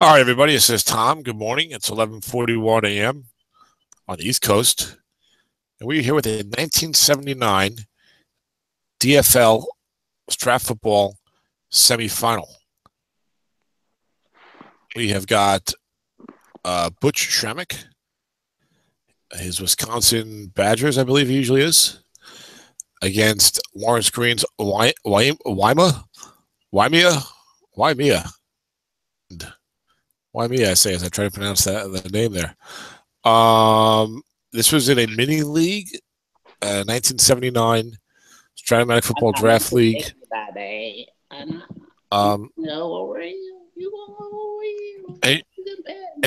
All right, everybody. This is Tom. Good morning. It's 11:41 a.m. on the East Coast, and we're here with a 1979 DFL Strat football semifinal. We have got Butch Shramick, his Wisconsin Badgers, I believe he usually is, against Lawrence Green's Waimea. I say as I try to pronounce the name there. This was in a mini league, 1979 Strat-O-Matic football draft league. Hey,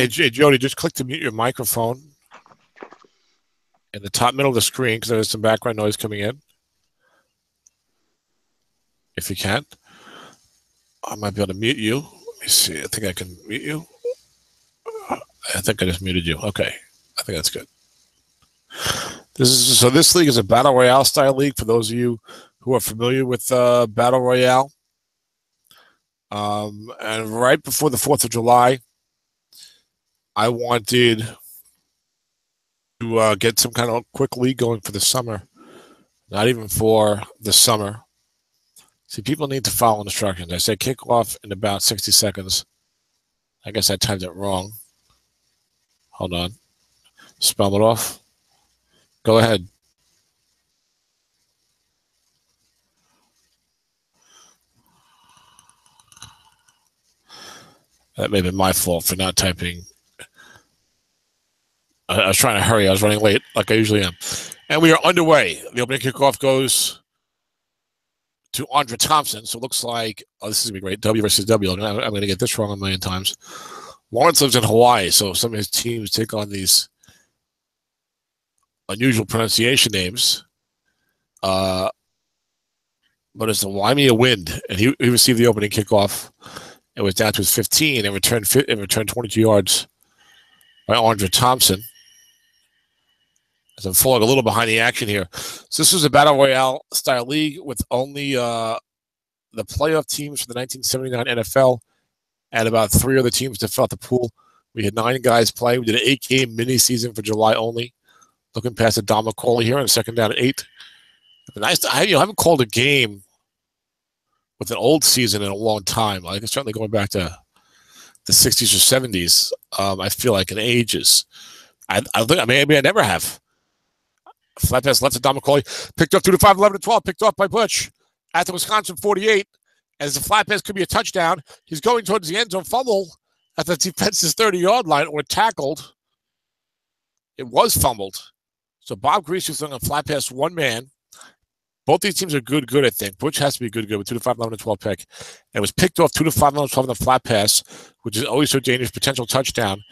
Jody, just click to mute your microphone in the top middle of the screen because there's some background noise coming in. If you can, I might be able to mute you. Let me see. I think I can mute you. I think I just muted you. Okay. I think that's good. This league is a Battle Royale style league for those of you who are familiar with Battle Royale. And right before the 4th of July, I wanted to get some kind of quick league going for the summer. Not even for the summer. See, people need to follow instructions. I said kickoff in about 60 seconds. I guess I timed it wrong. Hold on. Spell it off. Go ahead. That may have been my fault for not typing. I was trying to hurry. I was running late like I usually am. And we are underway. The opening kickoff goes to Andre Thompson. So it looks like, this is going to be great. W versus W. I'm going to get this wrong a million times. Lawrence lives in Hawaii, so some of his teams take on these unusual pronunciation names. But it's the Waimea Wind, and he received the opening kickoff. It was down to his 15 and returned 22 yards by Andre Thompson. As I'm falling a little behind the action here. So this was a Battle Royale style league with only the playoff teams for the 1979 NFL and about 3 other teams that fell out the pool. We had 9 guys play. We did an 8-game mini season for July only. Looking past the Don McCauley here on second down at 8. Nice. I haven't called a game with an old season in a long time. Like it's certainly going back to the 60s or 70s. I feel like in ages. I think maybe I never have. Flat pass left to Don McCauley. Picked up 2 to 5, 11 to 12. Picked off by Butch at the Wisconsin 48. As the flat pass could be a touchdown, he's going towards the end zone. Fumble at the defense's 30-yard line or tackled. It was fumbled. So Bob Greasy was throwing a flat pass one man. Both these teams are good, I think. Butch has to be good with 2 to 5, 11 to 12 pick. And it was picked off 2 to 5, 11 to 12 on the flat pass, which is always so dangerous, potential touchdown.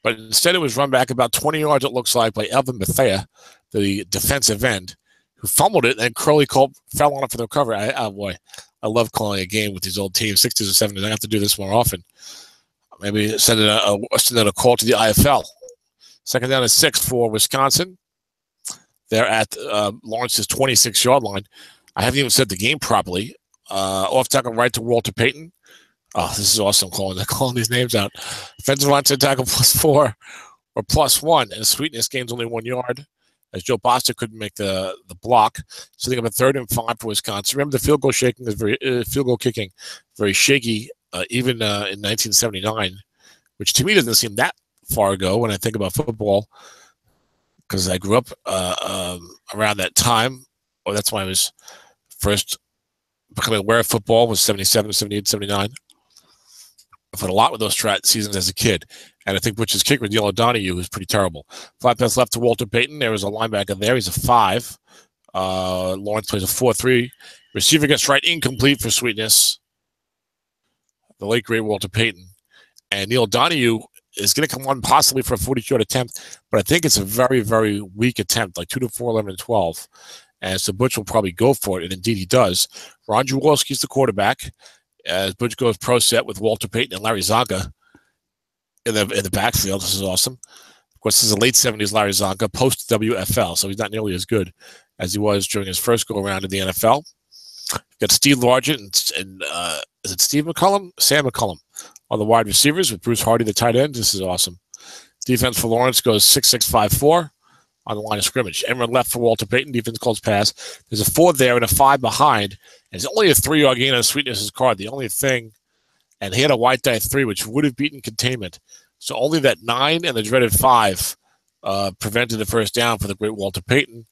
But instead it was run back about 20 yards, it looks like, by Elvin Bethea, the defensive end, who fumbled it, and Curly Culp fell on it for the recovery. I love calling a game with these old teams, 60s or 70s. I have to do this more often. Maybe send out a call to the IFL. Second down is 6 for Wisconsin. They're at Lawrence's 26-yard line. I haven't even said the game properly. Off tackle right to Walter Payton. Oh, this is awesome calling these names out. Defensive line to tackle +4 or +1. And Sweetness gains only 1 yard as Joe Bostic couldn't make the block. So they have a 3rd and 5 for Wisconsin. Remember, the field goal kicking very shaky, even in 1979, which to me doesn't seem that far ago when I think about football, because I grew up around that time, or that's when I was first becoming aware of football, was 77, 78, 79. I've had a lot with those strat seasons as a kid. And I think Butch's kicker, Neil O'Donoghue, was pretty terrible. Flat pass left to Walter Payton. There was a linebacker there. He's a 5. Lawrence plays a 4-3. Receiver gets right, incomplete for Sweetness. The late, great Walter Payton. And Neil O'Donoghue is going to come on possibly for a 40-yard attempt, but I think it's a very, very weak attempt, like 2 to 4, 11 to 12. And so Butch will probably go for it, and indeed he does. Ron Jaworski's the quarterback, as Butch goes pro set with Walter Payton and Larry Zonka in the backfield. This is awesome. Of course, this is a late 70s Larry Zonka, post WFL, so he's not nearly as good as he was during his first go-around in the NFL. You've got Steve Largent and is it Steve McCullum? Sam McCullum are the wide receivers with Bruce Hardy, the tight end. This is awesome. Defense for Lawrence goes 6-6-5-4 on the line of scrimmage. Emron left for Walter Payton. Defense calls pass. There's a 4 there and a 5 behind. And it's only a 3-yard gain on Sweetness's card. The only thing, and he had a white die 3, which would have beaten containment. So only that 9 and the dreaded 5 prevented the first down for the great Walter Payton.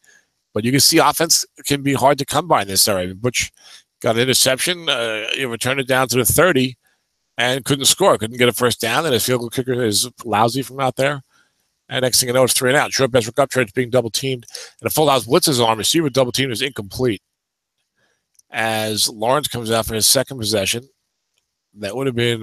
But you can see offense can be hard to come by in this area. Butch got an interception. He returned it down to the 30 and couldn't score. Couldn't get a first down. And his field goal kicker is lousy from out there. And next thing you know, it's 3 and out. Short pass for Upchurch being double-teamed. And a full-house blitz is on. Receiver double-teamed is incomplete. As Lawrence comes out for his second possession, that would have been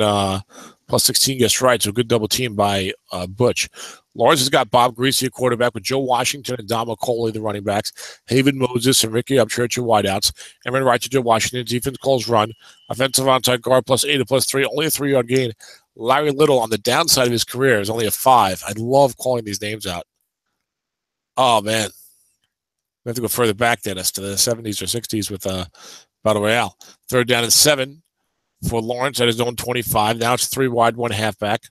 plus 16 gets right, so good double team by Butch. Lawrence has got Bob Greasy, a quarterback, with Joe Washington and Don McCauley, the running backs. Haven Moses and Ricky Upchurch are wideouts. Emron right to Joe Washington. Defense calls run. Offensive onside guard plus 8 or plus 3, only a 3-yard gain. Larry Little on the downside of his career is only a 5. I love calling these names out. Oh, man. We have to go further back then, as to the 70s or 60s with Battle Royale. 3rd down and 7 for Lawrence at his own 25. Now it's 3 wide, 1 halfback.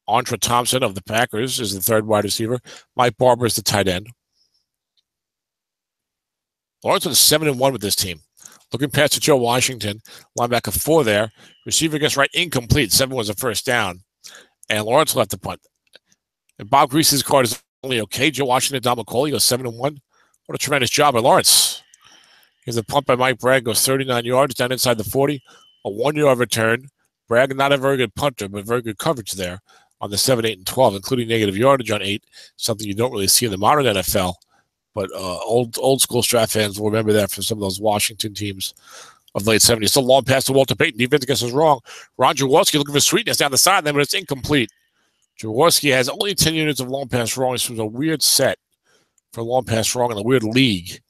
Entre Thompson of the Packers is the 3rd wide receiver. Mike Barber is the tight end. Lawrence was 7-1 with this team. Looking past to Joe Washington, linebacker 4 there. Receiver gets right, incomplete. 7 was a first down. And Lawrence left the punt. And Bob Greasy's card is only okay. Joe Washington, Don McCauley goes 7-1. What a tremendous job by Lawrence. Here's a punt by Mike Bragg, goes 39 yards down inside the 40. A 1-yard return. Bragg, not a very good punter, but very good coverage there on the 7, 8, and 12, including negative yardage on 8, something you don't really see in the modern NFL. But old school Strat fans will remember that from some of those Washington teams of the late 70s. Still long pass to Walter Payton. Defense gets us wrong. Ron Jaworski looking for Sweetness down the sideline, but it's incomplete. Jaworski has only 10 units of long pass wrong. This was a weird set for long pass wrong in a weird league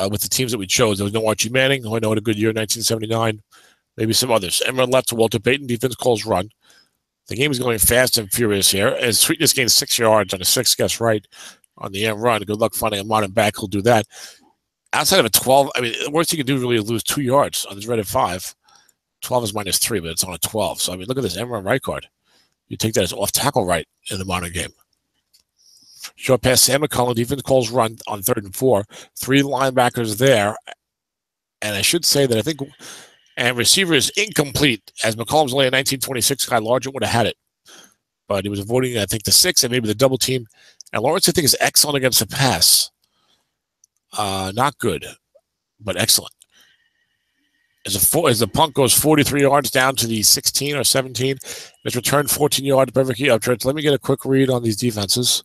with the teams that we chose. There was no Archie Manning, who I know had a good year in 1979. Maybe some others. Emron left to Walter Payton. Defense calls run. The game is going fast and furious here. As Sweetness gains 6 yards on a 6 guess right on the end run. Good luck finding a modern back who'll do that. Outside of a 12, I mean, the worst he can do really is lose 2 yards on his dreaded 5. 12 is minus 3, but it's on a 12. So, I mean, look at this Emron right card. You take that as off tackle right in the modern game. Short pass, Sam McCullough. Defense calls run on 3rd and 4. 3 linebackers there. And I should say that I think, and receiver is incomplete, as McCollum's only a 1926 guy. Larger would have had it. But he was avoiding, I think, the 6 and maybe the double team. And Lawrence, I think, is excellent against the pass. Not good, but excellent. As the punt goes 43 yards down to the 16 or 17, it's returned 14 yards by Ricky Upchurch. Let me get a quick read on these defenses,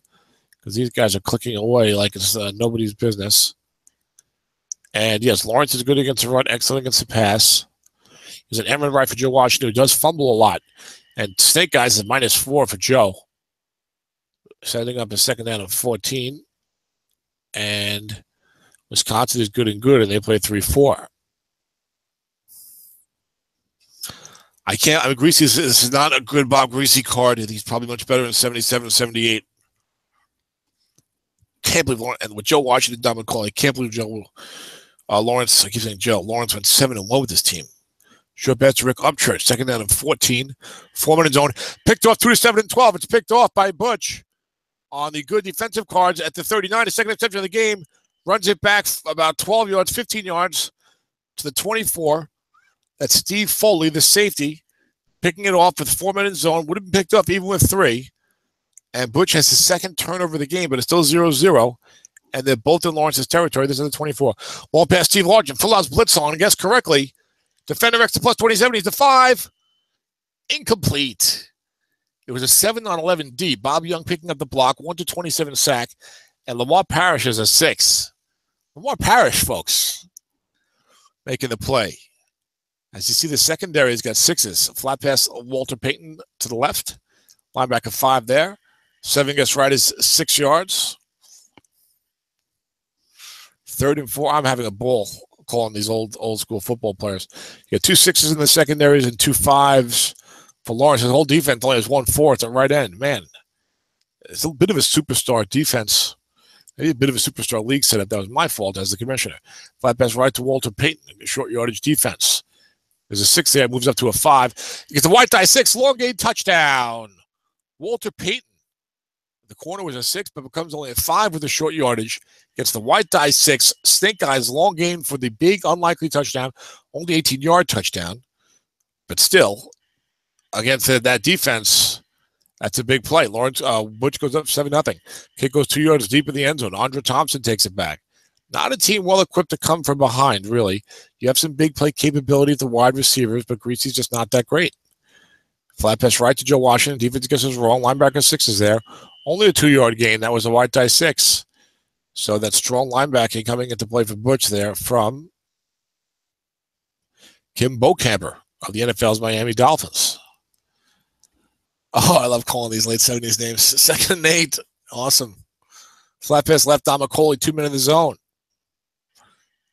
because these guys are clicking away like it's nobody's business. And yes, Lawrence is good against the run, excellent against the pass. He's an Emron right for Joe Washington, who does fumble a lot. And Snake Guys is -4 for Joe. Setting up a 2nd down and 14. And Wisconsin is good, and they play 3-4. Greasy, this is not a good Bob Greasy card. He's probably much better in 77, 78. Can't believe Lawrence, and with Joe Washington, Don McCauley, I can't believe Lawrence, I keep saying Joe, Lawrence went 7-1 with this team. Short pass to Rick Upchurch, 2nd down and 14. 4-minute zone, picked off 2 to 7 and 12. It's picked off by Butch on the good defensive cards at the 39. The second interception of the game, runs it back about 12 yards, 15 yards to the 24. That's Steve Foley, the safety, picking it off with 4-minute zone. Would have been picked up even with 3. And Butch has his 2nd turnover of the game, but it's still 0-0. And they're both in Lawrence's territory. This is the 24. Ball pass Steve Largent. Full house blitz on. Guess correctly. Defender X to plus 27. He's the 5. Incomplete. It was a 7-on-11 D. Bob Young picking up the block. 1 to 27 sack. And Lamar Parrish is a 6. Lamar Parrish, folks, making the play. As you see, the secondary has got 6s. Flat pass Walter Payton to the left. Linebacker 5 there. 7 gets right is 6 yards. 3rd and 4. I'm having a ball calling these old school football players. You got 2 6s in the secondaries and 2 5s for Lawrence. His whole defense only has 1 4 at the right end. Man, it's a bit of a superstar defense. Maybe a bit of a superstar league setup. That was my fault as the commissioner. Flat pass right to Walter Payton. Short yardage defense. There's a 6 there, moves up to a 5. He gets a white die 6, long gain touchdown. Walter Payton. The corner was a 6, but becomes only a 5 with a short yardage. Gets the white die 6. Snake Eyes long gain for the big unlikely touchdown. Only 18-yard touchdown. But still, against that defense, that's a big play. Lawrence Butch goes up 7-0. Kick goes 2 yards deep in the end zone. Andre Thompson takes it back. Not a team well equipped to come from behind, really. You have some big play capability at the wide receivers, but Greasy's just not that great. Flat pass right to Joe Washington. Defense gets us wrong. Linebacker 6 is there. Only a 2-yard gain. That was a white die 6. So that strong linebacking coming into play for Butch there from Kim Bokamper of the NFL's Miami Dolphins. Oh, I love calling these late 70s names. 2nd and 8. Awesome. Flat pass left on McCauley, 2 men in the zone.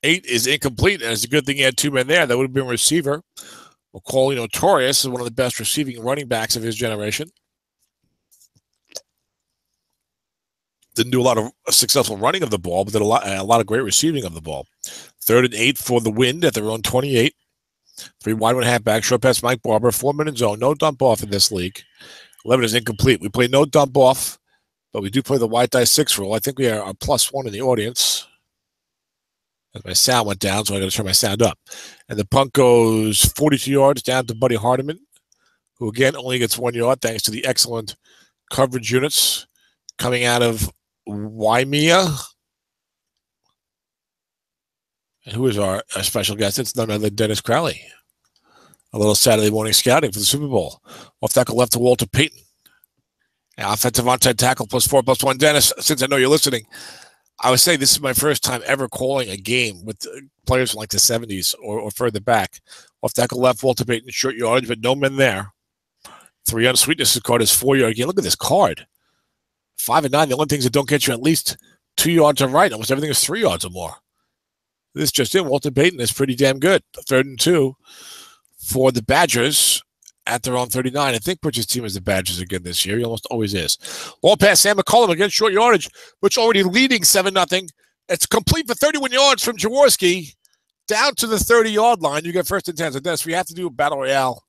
8 is incomplete, and it's a good thing he had 2 men there. That would have been receiver. McCauley, notorious, is one of the best receiving running backs of his generation. Didn't do a lot of successful running of the ball, but did a lot of great receiving of the ball. 3rd and 8 for the Wind at their own 28. 3 wide, 1 halfback. Short pass Mike Barber, 4-minute zone. No dump off in this league. 11 is incomplete. We play no dump off, but we do play the white die 6 rule. I think we are a +1 in the audience. As my sound went down, so I got to turn my sound up. And the punt goes 42 yards down to Buddy Hardiman, who again only gets 1 yard thanks to the excellent coverage units coming out of Waimea. And who is our special guest? It's none other than Dennis Crowley. A little Saturday morning scouting for the Super Bowl. Off tackle left to Walter Payton. And offensive onside tackle +4/+1. Dennis, since I know you're listening, I would say this is my first time ever calling a game with players from like the 70s or further back. Off tackle left, Walter Payton, short yardage, but no men there. 3 on Sweetness' card is 4-yard gain. Look at this card. 5 and 9. The only things that don't get you at least 2 yards on right. Almost everything is 3 yards or more. This just in. Walter Payton is pretty damn good. 3rd and 2 for the Badgers at their own 39. I think Butch's team is the Badgers again this year. He almost always is. Ball pass Sam McCollum against short yardage, Butch already leading 7-0. It's complete for 31 yards from Jaworski down to the 30-yard line. You get 1st and 10. So, Dennis, we have to do a battle royale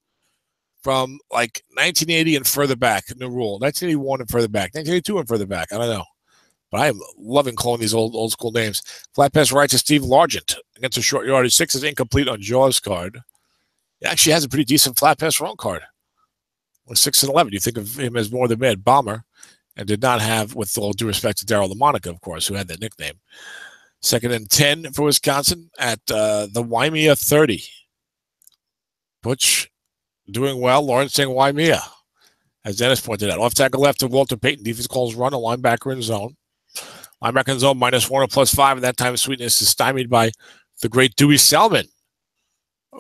from like 1980 and further back. New rule. 1981 and further back. 1982 and further back. I don't know. But I am loving calling these old school names. Flat pass right to Steve Largent against a short yardage. 6 is incomplete on Jaw's card. He actually has a pretty decent flat pass wrong card. With 6 and 11, you think of him as more than bad bomber, and did not have, with all due respect to Darryl LaMonica, of course, who had that nickname. 2nd and 10 for Wisconsin at the Waimea 30. Butch doing well. Lawrence saying Waimea, as Dennis pointed out. Off tackle left to Walter Payton. Defense calls run, a linebacker in zone. Linebacker in zone, -1 or +5, and that time Sweetness is stymied by the great Dewey Selman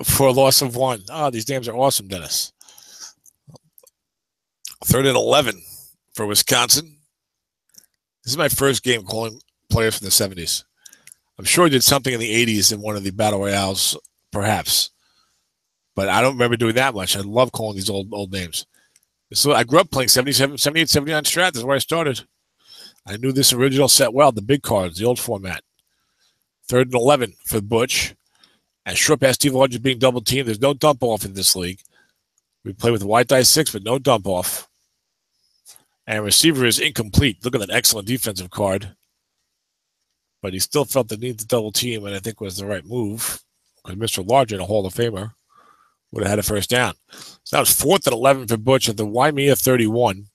for a loss of 1. Oh, these names are awesome, Dennis. 3rd and 11 for Wisconsin. This is my first game calling players from the 70s. I'm sure I did something in the 80s in one of the battle royales, perhaps. But I don't remember doing that much. I love calling these old names. So I grew up playing 77, 78, 79 Strat. That's where I started. I knew this original set well, the big cards, the old format. 3rd and 11 for Butch. And short pass Steve Largent being double teamed. There's no dump off in this league. We play with a white die 6, but no dump off. And receiver is incomplete. Look at that excellent defensive card. But he still felt the need to double team, and I think was the right move. Because Mr. Largent, a Hall of Famer, would have had a 1st down. So that was 4th and 11 for Butch at the Waimea 31.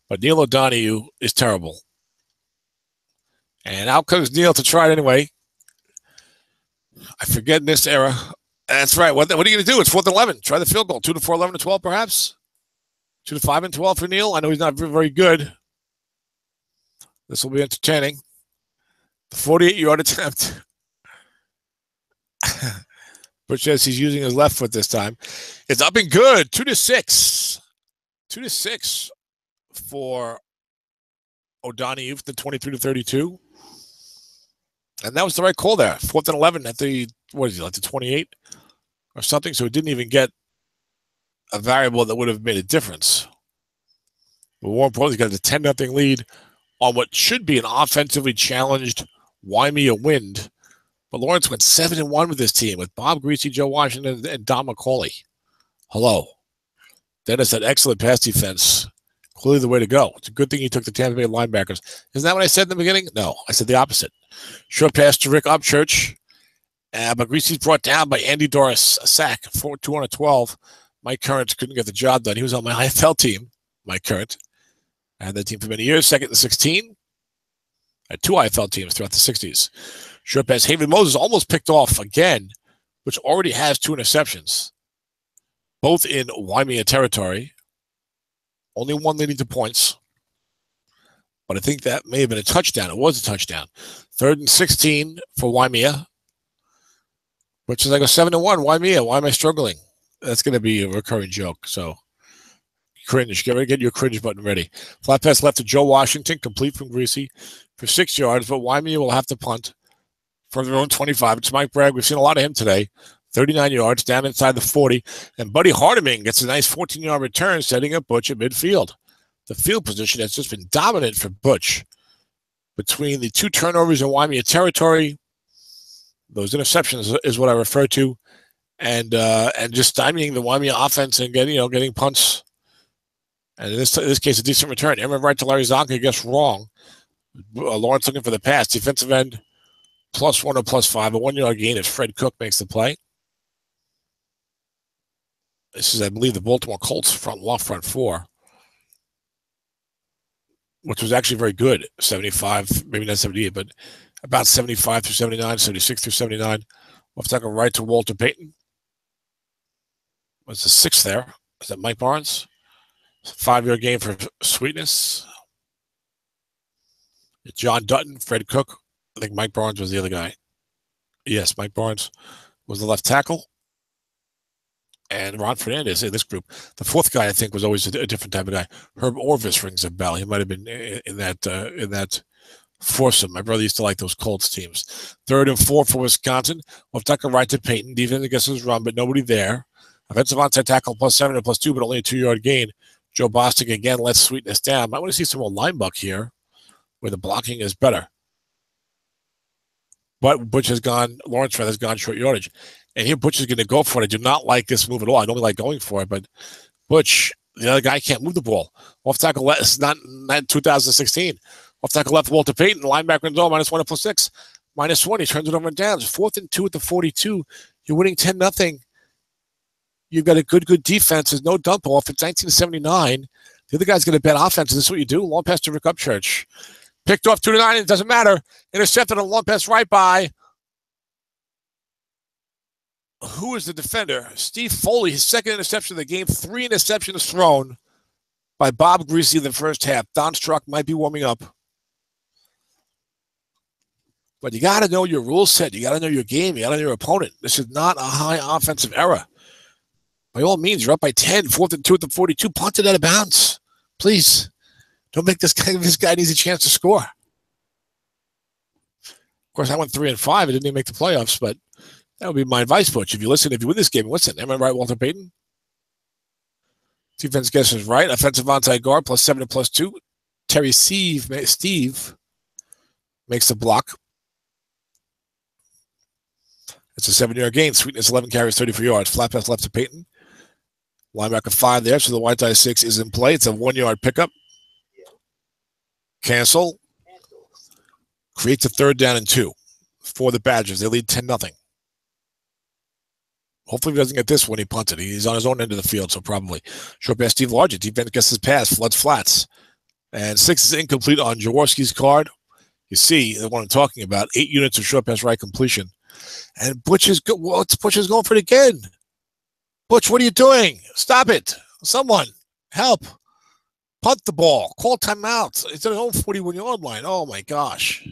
But Neil O'Donoghue is terrible. And out comes Neil to try it anyway. I forget in this era. That's right. What are you going to do? It's 4th and 11. Try the field goal. 2 to 4, 11 to 12, perhaps. 2 to 5 and 12 for Neil. I know he's not very good. This will be entertaining. The 48-yard attempt. Butch says he's using his left foot this time. It's up and good. 2 to 6. 2 to 6 for O'Donoghue, the 23 to 32. And that was the right call there. 4th and 11 at the, what is he, like the 28 or something? So it didn't even get a variable that would have made a difference. But more importantly, he got a 10-0 lead on what should be an offensively challenged Waimea Wind. But Lawrence went 7-1 with this team with Bob Greasy, Joe Washington, and Don McCauley. Hello. Dennis had excellent pass defense. Clearly the way to go. It's a good thing he took the Tampa Bay linebackers. Isn't that what I said in the beginning? No, I said the opposite. Short pass to Rick Upchurch. But Greasy's brought down by Andy Doris, a sack, 212. Mike Current couldn't get the job done. He was on my IFL team, Mike Current. I had that team for many years, second and 16. I had two IFL teams throughout the 60s. Short pass, Haven Moses almost picked off again, which already has 2 interceptions, both in Waimea territory. Only one leading to points. But I think that may have been a touchdown. It was a touchdown. 3rd and 16 for Waimea, which is like a 7-1. Waimea, why am I struggling? That's going to be a recurring joke. So, cringe. Get your cringe button ready. Flat pass left to Joe Washington, complete from Greasy for 6 yards, but Waimea will have to punt from their own 25. It's Mike Bragg. We've seen a lot of him today. 39 yards down inside the 40. And Buddy Hardiming gets a nice 14-yard return, setting up Butch at midfield. The field position has just been dominant for Butch. Between the 2 turnovers in Waimea territory, those interceptions is what I refer to, and just stymieing the Waimea offense and getting punts. And in this case, a decent return. Aaron right to Larry Zonka gets wrong. Lawrence looking for the pass. Defensive end, +1 or +5. A 1-yard gain as Fred Cook makes the play. This is, I believe, the Baltimore Colts front 4, which was actually very good. 75, maybe not 78, but about 75 through 79, 76 through 79. We'll take a right to Walter Payton. What's the 6th there? Is that Mike Barnes? 5-yard gain for Sweetness. John Dutton, Fred Cook. I think Mike Barnes was the other guy. Yes, Mike Barnes was the left tackle. And Ron Fernandez in this group. The 4th guy, I think, was always a different type of guy. Herb Orvis rings a bell. He might have been in that foursome. My brother used to like those Colts teams. 3rd and 4 for Wisconsin. We'll take a right to Payton. Defense against his run, but nobody there. Offensive onside tackle +7 or +2, but only a 2-yard gain. Joe Bostic again lets Sweetness down. Might want to see some more line buck here, where the blocking is better. But Butch has gone, Lawrence has gone short yardage. And here Butch is going to go for it. I do not like this move at all. I don't like going for it, but Butch, the other guy, can't move the ball. Off tackle left, it's not 2016. Off tackle left, Walter Payton, linebacker in zone, -1 or +6. -1, he turns it over and down. It's 4th and 2 at the 42. You're winning 10-0. You've got a good defense. There's no dump off. It's 1979. The other guy's going to bet offense. This is what you do. Long pass to Rick Upchurch. Picked off 2 to 9. It doesn't matter. Intercepted on a long pass right by. Who is the defender? Steve Foley, his 2nd interception of the game. 3 interceptions thrown by Bob Greasy in the first half. Don Struck might be warming up. But you got to know your rule set. You got to know your game. You got to know your opponent. This is not a high offensive error. By all means, you're up by 10, 4th and 2 at the 42. Punt it out of bounds. Please. Don't make this guy needs a chance to score. Of course, I went 3 and 5. I didn't even make the playoffs, but that would be my advice, Butch. If you win this game, listen. Am I right, Walter Payton? Defense guesses right. Offensive onside guard, +7 and +2. Terry Steve makes the block. It's a 7-yard gain. Sweetness, 11 carries, 34 yards. Flat pass left to Payton. Linebacker 5 there, so the white tie 6 is in play. It's a 1-yard pickup. Cancel. Creates a 3rd down and 2 for the Badgers. They lead 10-0. Hopefully he doesn't get this when he punted. He's on his own end of the field, so probably. Short pass, Steve Largent. Defense gets his pass. Floods flats. And 6 is incomplete on Jaworski's card. You see the one I'm talking about. 8 units of short pass right completion. And Butch is going for it again. Butch, what are you doing? Stop it. Someone, help. Punt the ball. Call timeout. It's at his own 41-yard line. Oh, my gosh.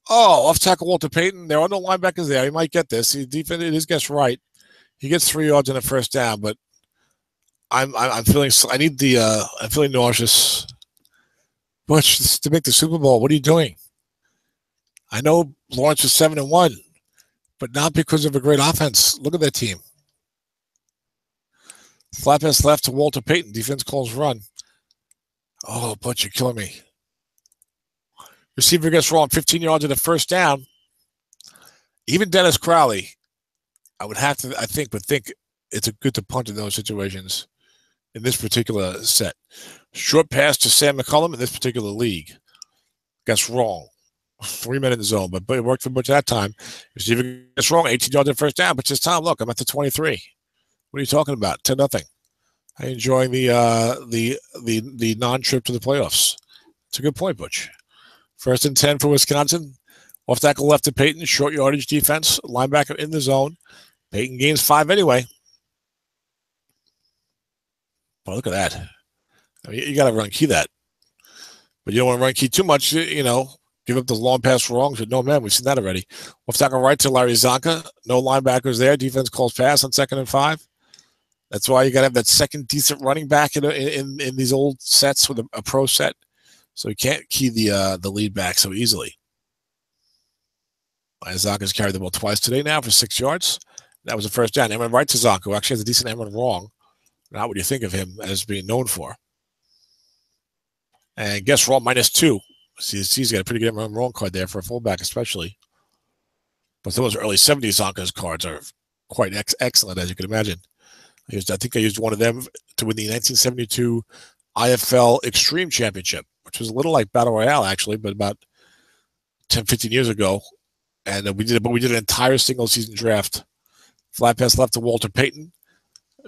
Oh, off tackle Walter Payton. There are no linebackers there. He might get this. He defended his guess right. He gets 3 yards in a first down, but I'm feeling I'm feeling nauseous. Butch, to make the Super Bowl, what are you doing? I know Lawrence was 7-1, but not because of a great offense. Look at that team. Flat pass left to Walter Payton. Defense calls run. Oh, Butch, you're killing me. Receiver gets wrong. 15 yards in the first down. Even Dennis Crowley, I would think it's a good to punt in those situations in this particular set. Short pass to Sam McCullum in this particular league. Guess wrong. 3 men in the zone, but it worked for Butch that time. Receiver gets wrong, 18 yards in first down, but this time, look, I'm at the 23. What are you talking about? 10-0. I'm enjoying the non-trip to the playoffs. It's a good point, Butch. 1st and 10 for Wisconsin. Off tackle left to Peyton. Short yardage defense. Linebacker in the zone. Peyton gains 5 anyway. Well, look at that. I mean, you got to run key that. But you don't want to run key too much, give up the long pass wrongs. But no, man, we've seen that already. Off tackle right to Larry Zonka. No linebackers there. Defense calls pass on 2nd and 5. That's why you got to have that second decent running back in these old sets with a pro set. So you can't key the lead back so easily. Zonka's carried the ball twice today now for 6 yards. That was the first down. Emerald right to Zonka, who actually has a decent Emerald wrong. Not what you think of him as being known for. And guess wrong, -2. He's got a pretty good Emerald wrong card there for a fullback especially. But those early 70s Zonka's cards are quite excellent, as you can imagine. I think I used one of them to win the 1972 IFL Extreme Championship, which was a little like Battle Royale, actually, but about 10, 15 years ago. And we did an entire single season draft. Flat pass left to Walter Payton.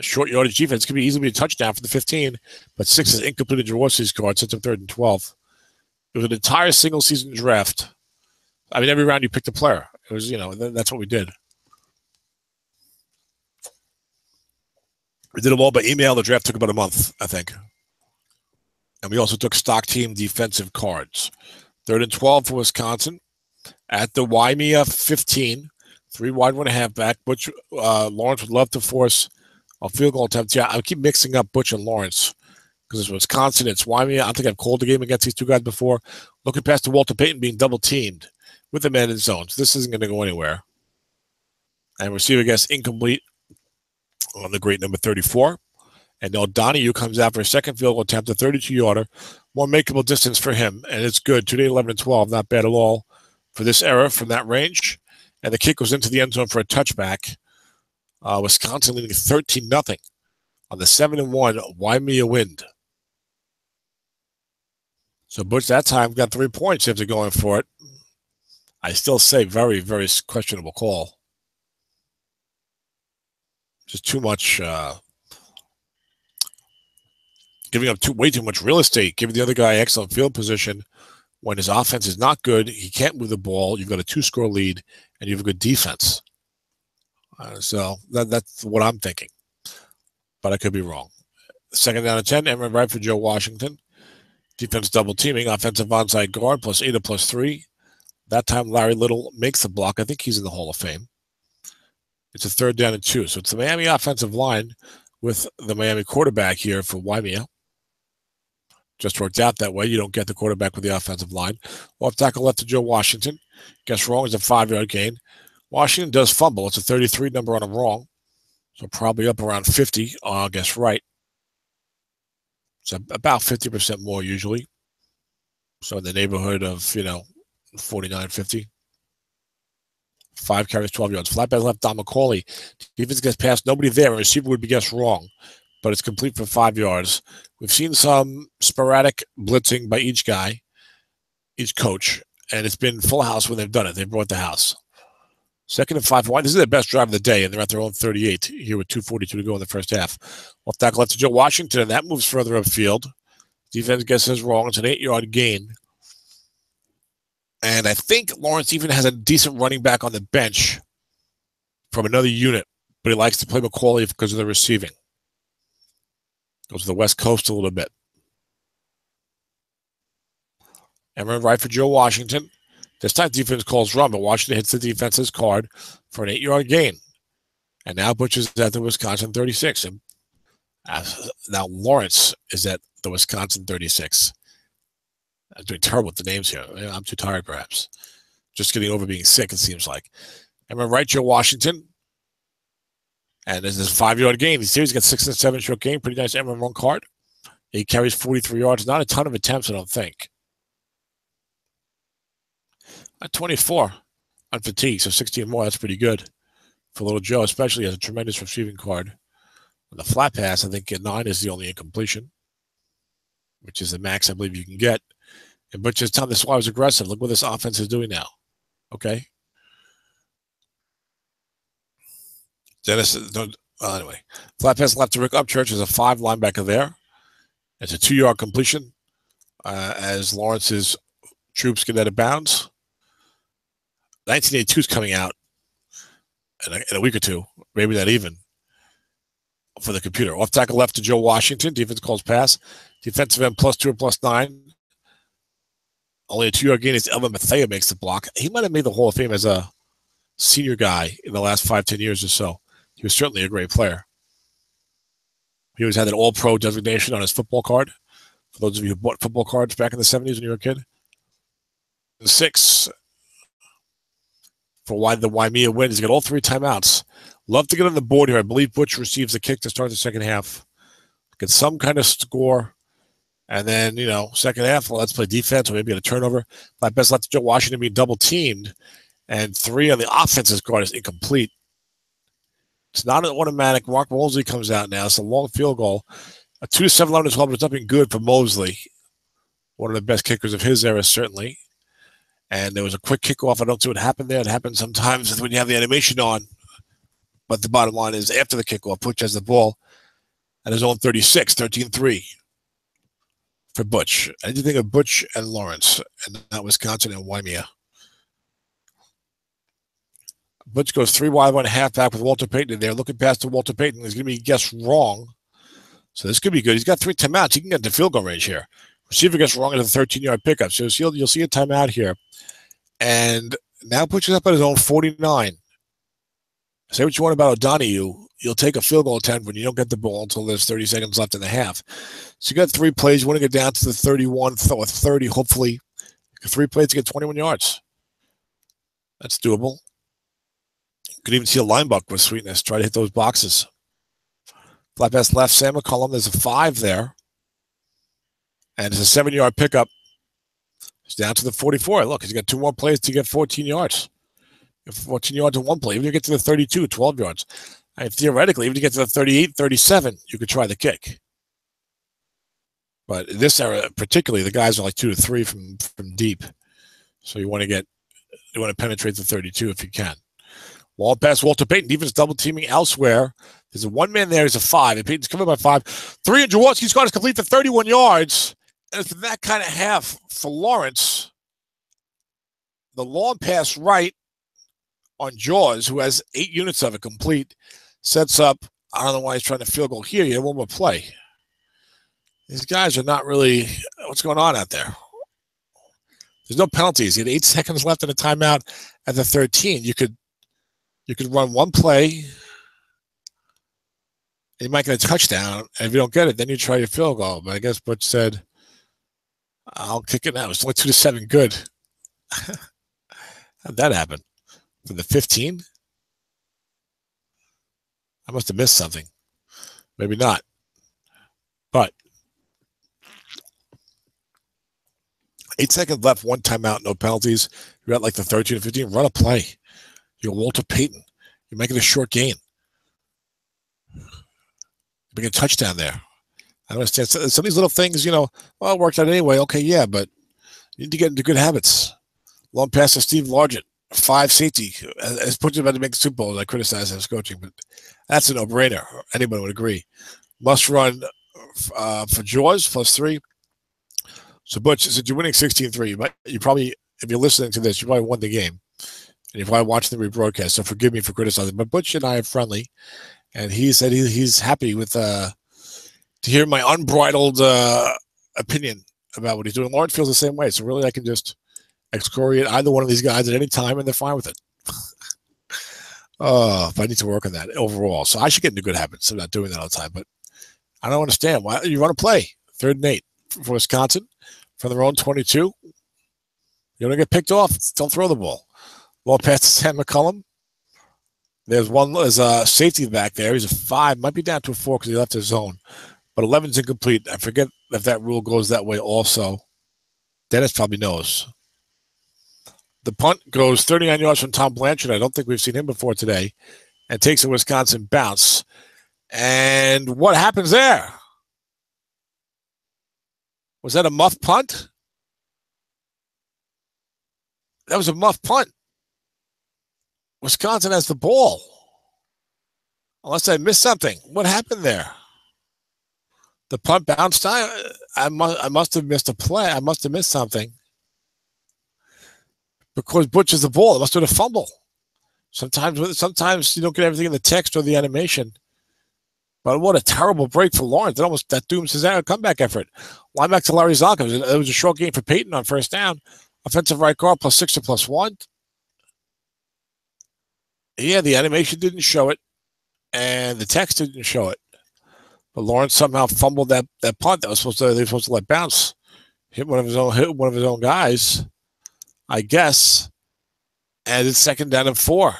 Short yardage defense could be easily a touchdown for the 15, but 6 is incomplete in Jaworski's card, sets him 3rd and 12. It was an entire single season draft. I mean, every round you picked a player. It was, that's what we did. We did them all by email. The draft took about a month, I think. And we also took stock team defensive cards. 3rd and 12 for Wisconsin. At the Waimea 15, 3 wide, 1.5 back. Butch Lawrence would love to force a field goal attempt. Yeah, I keep mixing up Butch and Lawrence because it's Wisconsin. It's Waimea. I don't think I've called the game against these two guys before. Looking past to Walter Payton being double teamed with the man in zone. So this isn't going to go anywhere. And receiver gets incomplete on the great number 34. And now Donahue comes out for a second field goal attempt, a 32-yarder. More makeable distance for him, and it's good. 2 to 11 and 12, not bad at all for this era from that range. And the kick goes into the end zone for a touchback. Wisconsin leading 13-0 on the 7-1 Waimea Wind. So Butch that time got 3 points after going for it. I still say very, very questionable call. Just too much, giving up way too much real estate, giving the other guy excellent field position when his offense is not good. He can't move the ball. You've got a 2-score lead, and you have a good defense. So that's what I'm thinking. But I could be wrong. 2nd down and 10, Emerald right for Joe Washington. Defense double teaming, offensive onside guard, +8 or +3. That time Larry Little makes the block. I think he's in the Hall of Fame. It's a 3rd down and 2. So it's the Miami offensive line with the Miami quarterback here for Waimea. Just worked out that way. You don't get the quarterback with the offensive line. Off tackle left to Joe Washington. Guess wrong is a 5-yard gain. Washington does fumble. It's a 33 number on him wrong. So probably up around 50. Guess right. So about 50% more usually. So in the neighborhood of, 49, 50. 5 carries, 12 yards. Flat pass left, Don McCauley. Defense gets past, nobody there. A receiver would be guessed wrong, but it's complete for 5 yards. We've seen some sporadic blitzing by each guy, each coach, and it's been full house when they've done it. They've brought the house. 2nd and 5 for White. This is their best drive of the day, and they're at their own 38 here with 2:42 to go in the first half. Off tackle left to Joe Washington, and that moves further upfield. Defense guesses wrong. It's an 8-yard gain. And I think Lawrence even has a decent running back on the bench from another unit, but he likes to play McCauley because of the receiving. Goes to the West Coast a little bit. Emerald right for Joe Washington. This time defense calls run, but Washington hits the defense's card for an 8-yard gain. And now Butch is at the Wisconsin 36. And now Lawrence is at the Wisconsin 36. I'm doing terrible with the names here. I'm too tired, perhaps. Just getting over being sick, it seems like. Emerald right, Joe Washington. And there's this 5-yard gain. He's got 6 and 7 short gain. Pretty nice Emerald run card. He carries 43 yards. Not a ton of attempts, I don't think. At 24. unfatigued. So 16 more, that's pretty good for little Joe, especially as a tremendous receiving card. On the flat pass, I think 9 is the only incompletion, which is the max I believe you can get. And Butch is telling this why I was aggressive. Look what this offense is doing now. Okay. Dennis, anyway, flat pass left to Rick Upchurch is a 5 linebacker there. It's a 2-yard completion as Lawrence's troops get out of bounds. 1982 is coming out in a week or two, maybe not even, for the computer. Off tackle left to Joe Washington. Defense calls pass. Defensive end +2 or +9. Only a 2-yard gain as Elvin Mathea makes the block. He might have made the Hall of Fame as a senior guy in the last 5-10 years or so. He was certainly a great player. He always had an all-pro designation on his football card. For those of you who bought football cards back in the 70s when you were a kid. 6 for why the Waimea win. He's got all 3 timeouts. Love to get on the board here. I believe Butch receives the kick to start the second half. Get some kind of score. And then, second half, let's play defense or maybe get a turnover. My best left to Joe Washington being double-teamed. And 3 on the offensive guard is incomplete. It's not an automatic. Mark Mosley comes out now. It's a long field goal. A 2-7 line as well, but it's not been good for Mosley. One of the best kickers of his era, certainly. And there was a quick kickoff. I don't see what happened there. It happens sometimes when you have the animation on. But the bottom line is after the kickoff, Butch has the ball at his own 36, 13-3 for Butch. I did think of Butch and Lawrence, and not Wisconsin and Waimea. Butch goes 3 wide, 1 halfback with Walter Payton in there. Looking past to Walter Payton. He's going to be guessed wrong. So this could be good. He's got 3 timeouts. He can get the field goal range here. Receiver gets wrong at a 13-yard pickup. So you'll see a timeout here. And now Butch is up at his own 49. Say what you want about O'Donoghue. You'll take a field goal attempt when you don't get the ball until there's 30 seconds left in the half. So you got 3 plays. You want to get down to the 31 or 30, hopefully. 3 plays to get 21 yards. That's doable. Could even see a line buck with sweetness. Try to hit those boxes. Flat pass left, Sam McCullum. There's a 5 there. And it's a 7-yard pickup. It's down to the 44. Look, he's got 2 more plays to get 14 yards. 14 yards in 1 play. Even if you get to the 32, 12 yards. And theoretically, even if you get to the 38, 37, you could try the kick. But in this era, particularly, the guys are like 2 to 3 from deep. So you want to penetrate the 32 if you can. Long pass, Walter Payton. Defense double teaming elsewhere. There's a 1 man there. There's a 5. And Payton's coming by 5. 3 and Jaworski's got to complete for 31 yards. And it's been that kind of half for Lawrence. The long pass right on Jaws, who has 8 units of it complete, sets up. I don't know why he's trying to field goal here. You have 1 more play. These guys are not really. What's going on out there? There's no penalties. You had 8 seconds left in a timeout at the 13. You could run 1 play. You might get a touchdown. And if you don't get it, then you try your field goal. But I guess Butch said, I'll kick it now. It's only 2-7. Good. How'd that happen? For the 15? I must have missed something. Maybe not. But 8 seconds left, 1 timeout, no penalties. You're at like the 13 or 15. Run a play. You're Walter Payton. You're making a short gain. You're making a touchdown there. I don't understand. Some of these little things, it worked out anyway. Okay, yeah, but you need to get into good habits. Long pass to Steve Largent. 5 safety. As Butch about to make the Super Bowl, I criticize his coaching, but that's a no-brainer. Anybody would agree. Must run for Jaws, +3. So, Butch, since you're winning 16-3, you probably, if you're listening to this, you probably won the game. And you're probably watching the rebroadcast, so forgive me for criticizing. But Butch and I are friendly, and he said he's happy with to hear my unbridled opinion about what he's doing. Lawrence feels the same way, so really I can just excoriate either one of these guys at any time, and they're fine with it. But I need to work on that overall. So I should get into good habits of not doing that all the time. But I don't understand why you run a play 3rd and 8 for Wisconsin from their own 22. You're gonna get picked off. Don't throw the ball. Well, past to Sam McCullum. There's a safety back there. He's a 5. Might be down to a 4 because he left his zone. But 11's incomplete. I forget if that rule goes that way also. Dennis probably knows. The punt goes 39 yards from Tom Blanchard. I don't think we've seen him before today. And takes a Wisconsin bounce. And what happens there? Was that a muff punt? That was a muff punt. Wisconsin has the ball. Unless I missed something. What happened there? The punt bounced. I must have missed a play. I must have missed something. Because Butch is the ball. It must have been a fumble. Sometimes you don't get everything in the text or the animation. But what a terrible break for Lawrence. That dooms his comeback effort. Linebacker to Larry Zonka. It was a short game for Peyton on first down. Offensive right guard +6 or +1. Yeah, the animation didn't show it. And the text didn't show it. But Lawrence somehow fumbled that punt that they were supposed to let bounce. Hit one of his own guys, I guess. And it's 2nd down and 4.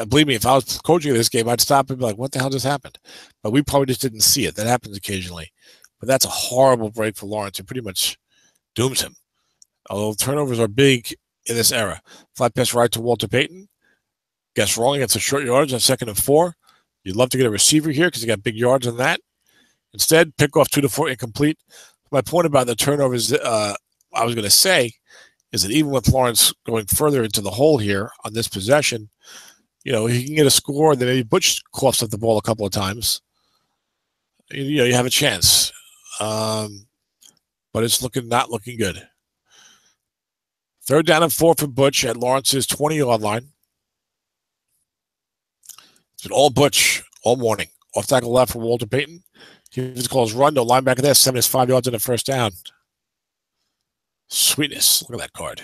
Believe me, if I was coaching this game, I'd stop and be like, what the hell just happened? But we probably just didn't see it. That happens occasionally. But that's a horrible break for Lawrence. It pretty much dooms him. Although turnovers are big in this era. Flat pass right to Walter Payton. Guess wrong against the short yards on 2nd and 4. You'd love to get a receiver here because you got big yards on that. Instead, pick off 2 to 4 incomplete. My point about the turnovers, I was going to say, is that even with Lawrence going further into the hole here on this possession, he can get a score. Then maybe Butch coughs up the ball a couple of times. You have a chance. But it's not looking good. 3rd down and 4 for Butch at Lawrence's 20-yard line. It's been all Butch all morning. Off tackle left for Walter Payton. He calls run. No linebacker there. 75 yards on the first down. Sweetness. Look at that card.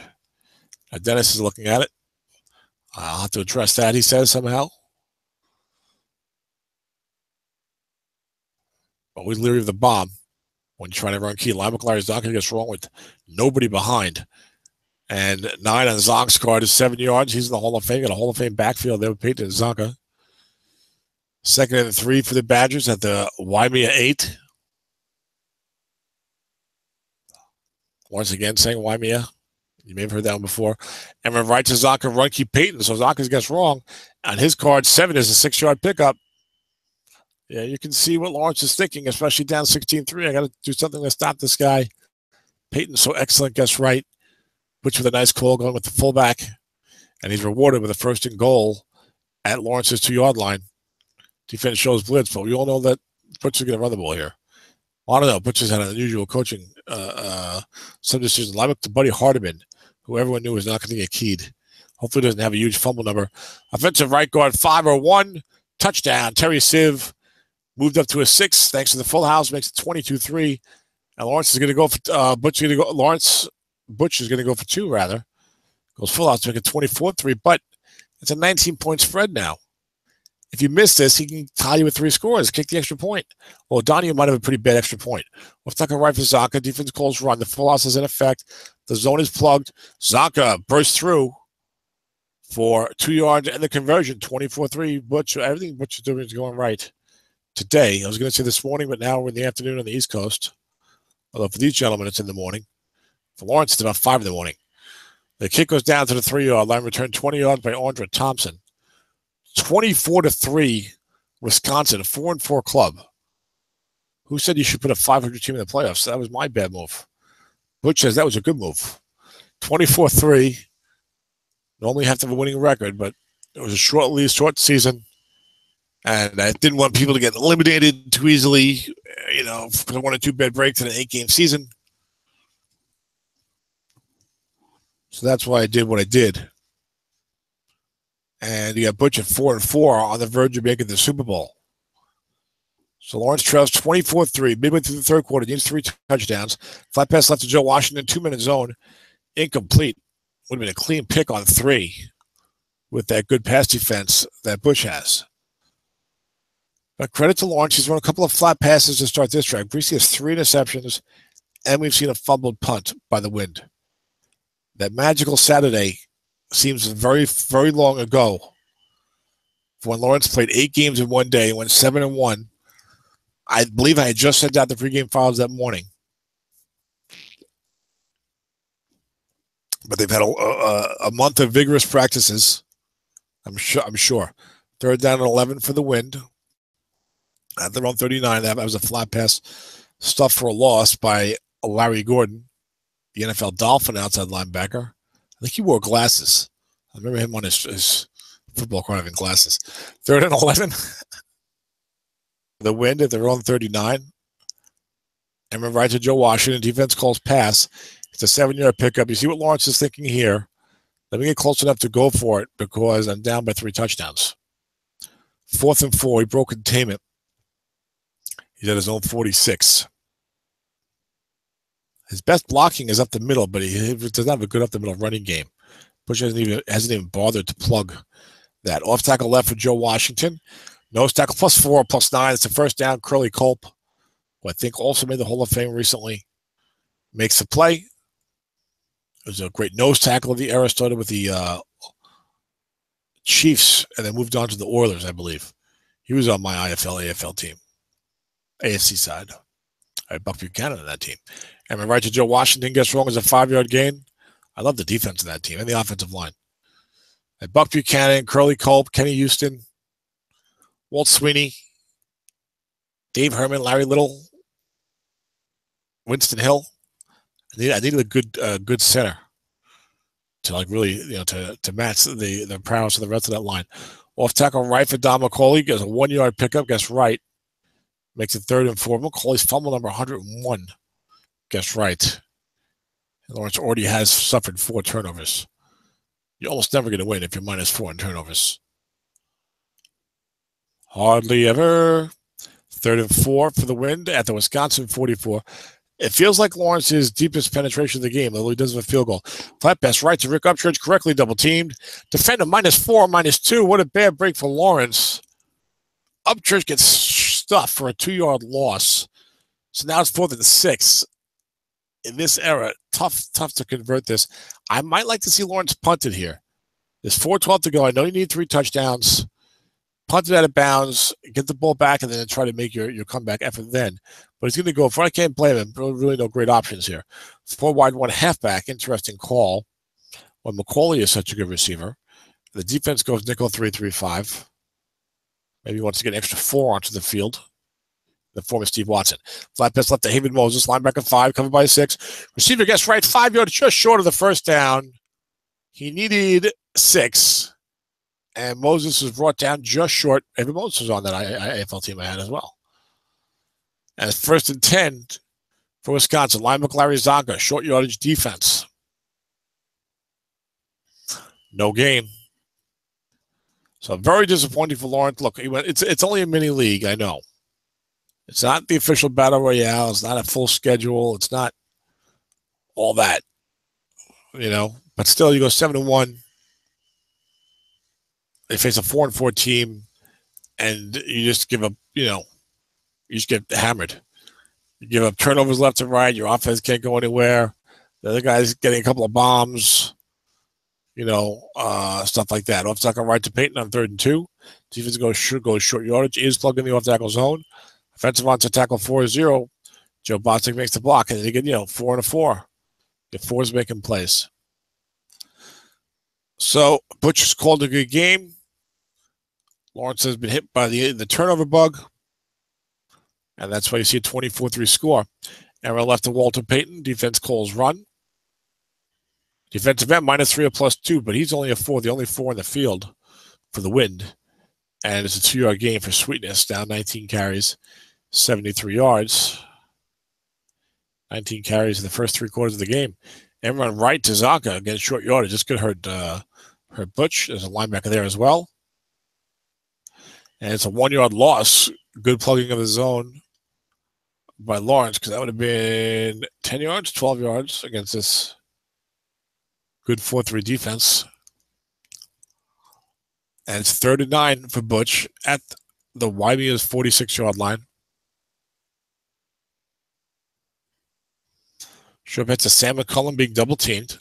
Dennis is looking at it. I'll have to address that, he says, somehow. But we literally have the bomb when trying to run key. Linebacker Larry Zonka gets wrong with nobody behind. And 9 on Zonk's card is 7 yards. He's in the Hall of Fame. Got a Hall of Fame backfield there with Peyton and Zonka. 2nd and 3 for the Badgers at the Waimea 8. Once again, saying Waimea. You may have heard that one before. And we're right to Zonka, run, keep Peyton. So Zonka gets wrong. On his card, 7 is a 6-yard pickup. Yeah, you can see what Lawrence is thinking, especially down 16-3. I got to do something to stop this guy. Peyton's so excellent, gets right. Butch with a nice call going with the fullback. And he's rewarded with a 1st and goal at Lawrence's 2-yard line. Defense shows blitz, but we all know that Butch is going to run the ball here. Well, I don't know. Butch has had an unusual coaching some decisions. Linebacker to Buddy Hardiman, who everyone knew was not going to get keyed. Hopefully doesn't have a huge fumble number. Offensive right guard, 501. Touchdown. Terry Siv moved up to a 6 thanks to the full house. Makes it 22-3. And Lawrence is going to go for Butch is going to go. Butch is going to go for 2 rather. Goes full house to make it 24-3. But it's a 19-point spread now. If you miss this, he can tie you with 3 scores. Kick the extra point. Well, Donnie might have a pretty bad extra point. We'll take a right for Zonka. Defense calls run. The full house is in effect. The zone is plugged. Zonka bursts through for 2 yards and the conversion. 24-3. Butch, everything Butch is doing is going right today. I was going to say this morning, but now we're in the afternoon on the East Coast. Although for these gentlemen, it's in the morning. For Lawrence, it's about 5 in the morning. The kick goes down to the 3-yard line. Returned 20 yards by Andre Thompson. 24-3, Wisconsin, a 4-4 club. Who said you should put a 500 team in the playoffs? That was my bad move. Butch says that was a good move. 24-3. Normally have to have a winning record, but it was a short season. And I didn't want people to get eliminated too easily, for 1 or 2 bad breaks in an 8-game season. So that's why I did what I did. And you got Butch at 4-4 on the verge of making the Super Bowl. So Lawrence trails 24-3. Midway through the 3rd quarter, needs 3 touchdowns. Flat pass left to Joe Washington, 2-minute zone. Incomplete. Would have been a clean pick on 3 with that good pass defense that Butch has. But credit to Lawrence. He's run a couple of flat passes to start this drive. Greasy has 3 interceptions, and we've seen a fumbled punt by the wind. That magical Saturday seems very, very long ago when Lawrence played 8 games in one day and went 7-1. I believe I had just sent out the pregame files that morning. But they've had a month of vigorous practices. I'm sure. Third down and 11 for the Wind. At their own 39, that was a flat pass stuffed for a loss by Larry Gordon, the NFL Dolphin outside linebacker. I think he wore glasses. I remember him on his football card having glasses. Third and 11. The Wind at their own 39. And we're right to Joe Washington. Defense calls pass. It's a 7-yard pickup. You see what Lawrence is thinking here. Let me get close enough to go for it because I'm down by 3 touchdowns. 4th and 4. He broke containment. He's at his own 46. His best blocking is up the middle, but he does not have a good up the middle running game. Bush hasn't even bothered to plug that. Off tackle left for Joe Washington. Nose tackle +4, +9. It's the first down. Curly Culp, who I think also made the Hall of Fame recently, makes the play. It was a great nose tackle of the era. Started with the Chiefs and then moved on to the Oilers, I believe. He was on my IFL, AFL team. AFC side. I had Buck Buchanan on that team. And my right to Joe Washington gets wrong as a 5-yard gain. I love the defense of that team and the offensive line. And Buck Buchanan, Curly Culp, Kenny Houston, Walt Sweeney, Dave Herman, Larry Little, Winston Hill. I needed a good center to like really, to match the prowess of the rest of that line. Off tackle right for Don McCauley gets a 1-yard pickup, gets right. Makes it 3rd and 4. McCauley's fumble number 101. Guess right. And Lawrence already has suffered 4 turnovers. You're almost never going to win if you're -4 in turnovers. Hardly ever. 3rd and 4 for the Wind at the Wisconsin 44. It feels like Lawrence's deepest penetration of the game, although he does have a field goal. Flat pass right to Rick Upchurch, correctly double-teamed. Defender -4, -2. What a bad break for Lawrence. Upchurch gets stuffed for a 2-yard loss. So now it's 4th and 6. In this era, tough to convert this. I might like to see Lawrence punted here. There's 4:12 to go. I know you need 3 touchdowns. Punt it out of bounds, get the ball back, and then try to make your comeback effort then. But he's going to go for it. I can't blame him. Really no great options here. 4 wide, 1 halfback. Interesting call when McCauley is such a good receiver. The defense goes nickel 3-3-5. Maybe he wants to get an extra 4 onto the field. The former Steve Watson. Flat pass left to Haven Moses. Linebacker 5, covered by 6. Receiver gets right, 5 yards, just short of the first down. He needed 6. And Moses was brought down just short. Haven Moses was on that AFL team I had as well. And it's 1st and 10 for Wisconsin. Linebacker Larry Zonka, short yardage defense. No gain. So very disappointing for Lawrence. Look, it's only a mini league, I know. It's not the official battle royale. It's not a full schedule. It's not all that, But still, you go 7-1. They face a 4-4 team, and you just give up. You just get hammered. You give up turnovers left and right. Your offense can't go anywhere. The other guy's getting a couple of bombs. Stuff like that. Off tackle right to Peyton on 3rd and 2. Defense goes short yardage. Is plugged in the off tackle zone. Offensive onto tackle 4-0. Joe Bostic makes the block, and then you get 4 and a 4. Your 4's making plays. So Butcher's called a good game. Lawrence has been hit by the turnover bug, and that's why you see a 24-3 score. Error left to Walter Payton. Defense calls run. Defensive end -3 or +2, but he's only a 4, the only 4 in the field for the Wind. And it's a 2-yard gain for Sweetness, down 19 carries, 73 yards. 19 carries in the first 3 quarters of the game. And run right to Zonka against short yardage. This could hurt Butch. There's a linebacker there as well. And it's a 1-yard loss. Good plugging of the zone by Lawrence, because that would have been 10 yards, 12 yards against this good 4-3 defense. And it's 3rd and 9 for Butch at the Wymea's 46-yard line. Short hits to Sam McCullum being double-teamed.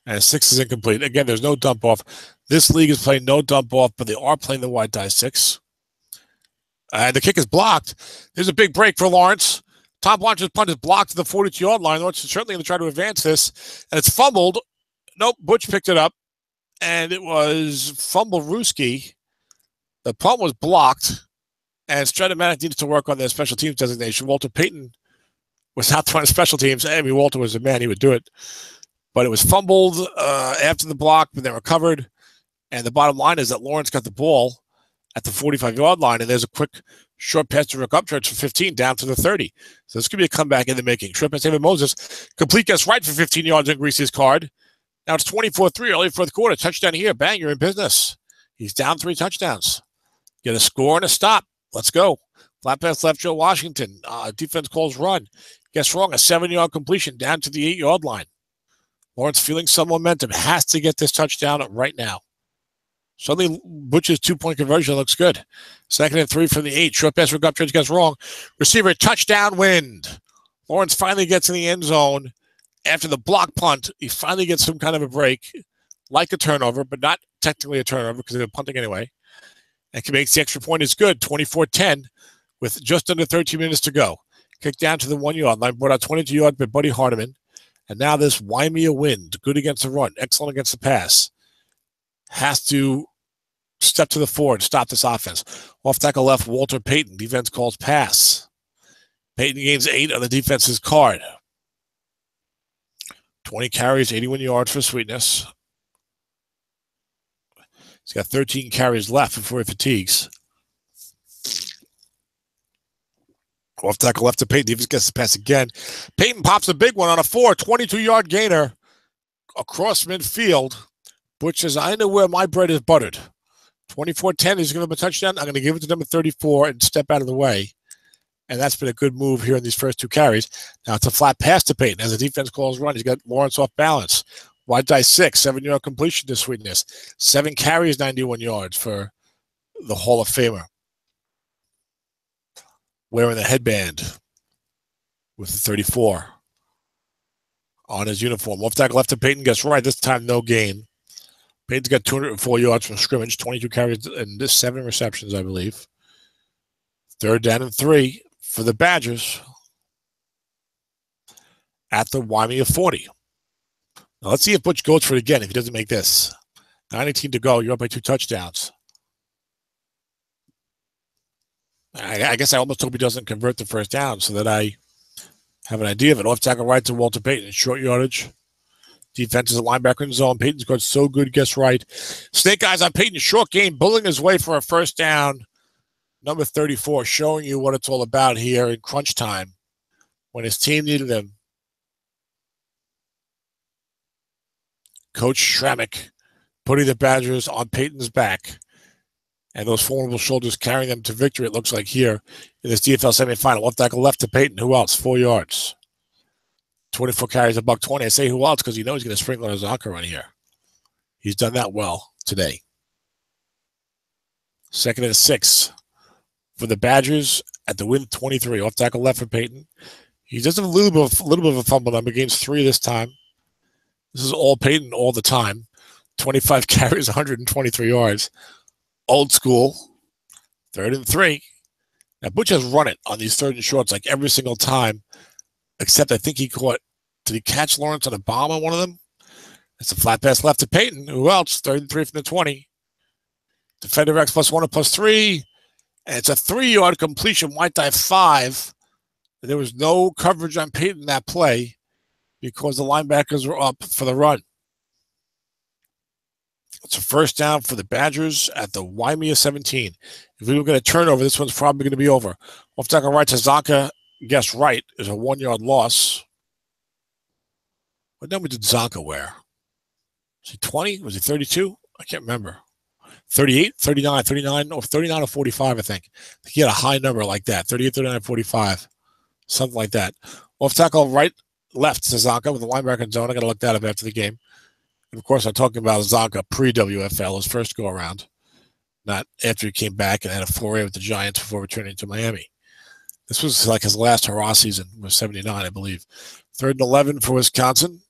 And 6 is incomplete. Again, there's no dump-off. This league is playing no dump-off, but they are playing the wide die 6. And the kick is blocked. There's a big break for Lawrence. Tom Blanchard's punt is blocked to the 42-yard line. Lawrence is certainly going to try to advance this, and it's fumbled. Nope, Butch picked it up, and it was Fumble-Ruski. The punt was blocked, and Strat-O-Matic needed to work on their special teams designation. Walter Payton was out there on special teams. I mean, Walter was a man. He would do it. But it was fumbled after the block, but they recovered. And the bottom line is that Lawrence got the ball at the 45-yard line, and there's a quick short pass to Rick Upchurch for 15 down to the 30. So this could be a comeback in the making. Short pass to David Moses. Complete gets right for 15 yards and Greasy's card. Now it's 24-3, early fourth quarter. Touchdown here. Bang, you're in business. He's down 3 touchdowns. Get a score and a stop. Let's go. Flat pass left, Joe Washington. Defense calls run. Guess wrong, a 7-yard completion down to the 8-yard line. Lawrence feeling some momentum. Has to get this touchdown right now. Suddenly, Butch's 2-point conversion looks good. 2nd and 3 from the 8. Short pass for Gupchurch gets wrong. Receiver, touchdown, wind. Lawrence finally gets in the end zone. After the block punt, he finally gets some kind of a break, like a turnover, but not technically a turnover because they're punting anyway. And can make the extra point is good, 24-10, with just under 13 minutes to go. Kick down to the 1-yard line, brought out 22 yards by Buddy Hardiman. And now this Waimea wind, good against the run, excellent against the pass. Has to step to the forward, stop this offense. Off tackle left, Walter Payton. Defense calls pass. Payton gains 8 on the defense's card. 20 carries, 81 yards for sweetness. He's got 13 carries left before he fatigues. Off tackle left to Payton. Defense gets the pass again. Payton pops a big one on a 22-yard gainer across midfield. Butch says, I know where my bread is buttered. 24-10, he's going to have a touchdown. I'm going to give it to number 34 and step out of the way. And that's been a good move here in these first 2 carries. Now it's a flat pass to Payton. As the defense calls run, he's got Lawrence off balance. Wide die 6, 7-yard completion to sweetness. 7 carries, 91 yards for the Hall of Famer. Wearing the headband with the 34 on his uniform. Off tackle left to Payton gets right. This time, no gain. Payton's got 204 yards from scrimmage, 22 carries, and this 7 receptions, I believe. 3rd down and 3 for the Badgers at the Waimea 40. Now let's see if Butch goes for it again if he doesn't make this. 9:18 to go. You're up by 2 touchdowns. I guess I almost hope he doesn't convert the first down so that I have an idea of it. Off tackle right to Walter Payton. Short yardage. Defense is a linebacker in zone. Payton's got so good, guess right. Snake eyes on Payton. Short game, bullying his way for a first down. Number 34, showing you what it's all about here in crunch time when his team needed him. Coach Schrammick putting the Badgers on Payton's back and those formidable shoulders carrying them to victory, it looks like here in this DFL semifinal. Off tackle left to Payton. Who else? 4 yards. 24 carries, $120. I say who else because you know he's going to sprinkle his Zonka on here. He's done that well today. 2nd and 6 for the Badgers at the win 23. Off tackle left for Payton. He does have a little bit of a fumble number. Gains 3 this time. This is all Payton all the time. 25 carries, 123 yards. Old school. 3rd and 3. Now, Butch has run it on these 3rd and shorts like every single time, except I think he caught, did he catch Lawrence on a bomb on one of them? It's a flat pass left to Payton. Who else? 3rd and 3 from the 20. Defender X +1 or +3. And it's a 3-yard completion, white die 5. There was no coverage on Payton that play because the linebackers were up for the run. It's a first down for the Badgers at the Waimea 17. If we don't get a turnover, this one's probably going to be over. Off tackle right to Zonka, guess right, is a 1-yard loss. What number did Zonka wear? Was he 20? Was he 32? I can't remember. 38, 39, 39, or 39 or 45, I think. He had a high number like that, 38, 39, 45, something like that. Off tackle right, left to Zonka with the linebacker in zone. I got to look that up after the game. And of course, I'm talking about Zonka pre-WFL, his first go-around, not after he came back and had a foray with the Giants before returning to Miami. This was like his last hurrah season, was 79, I believe. 3rd and 11 for Wisconsin.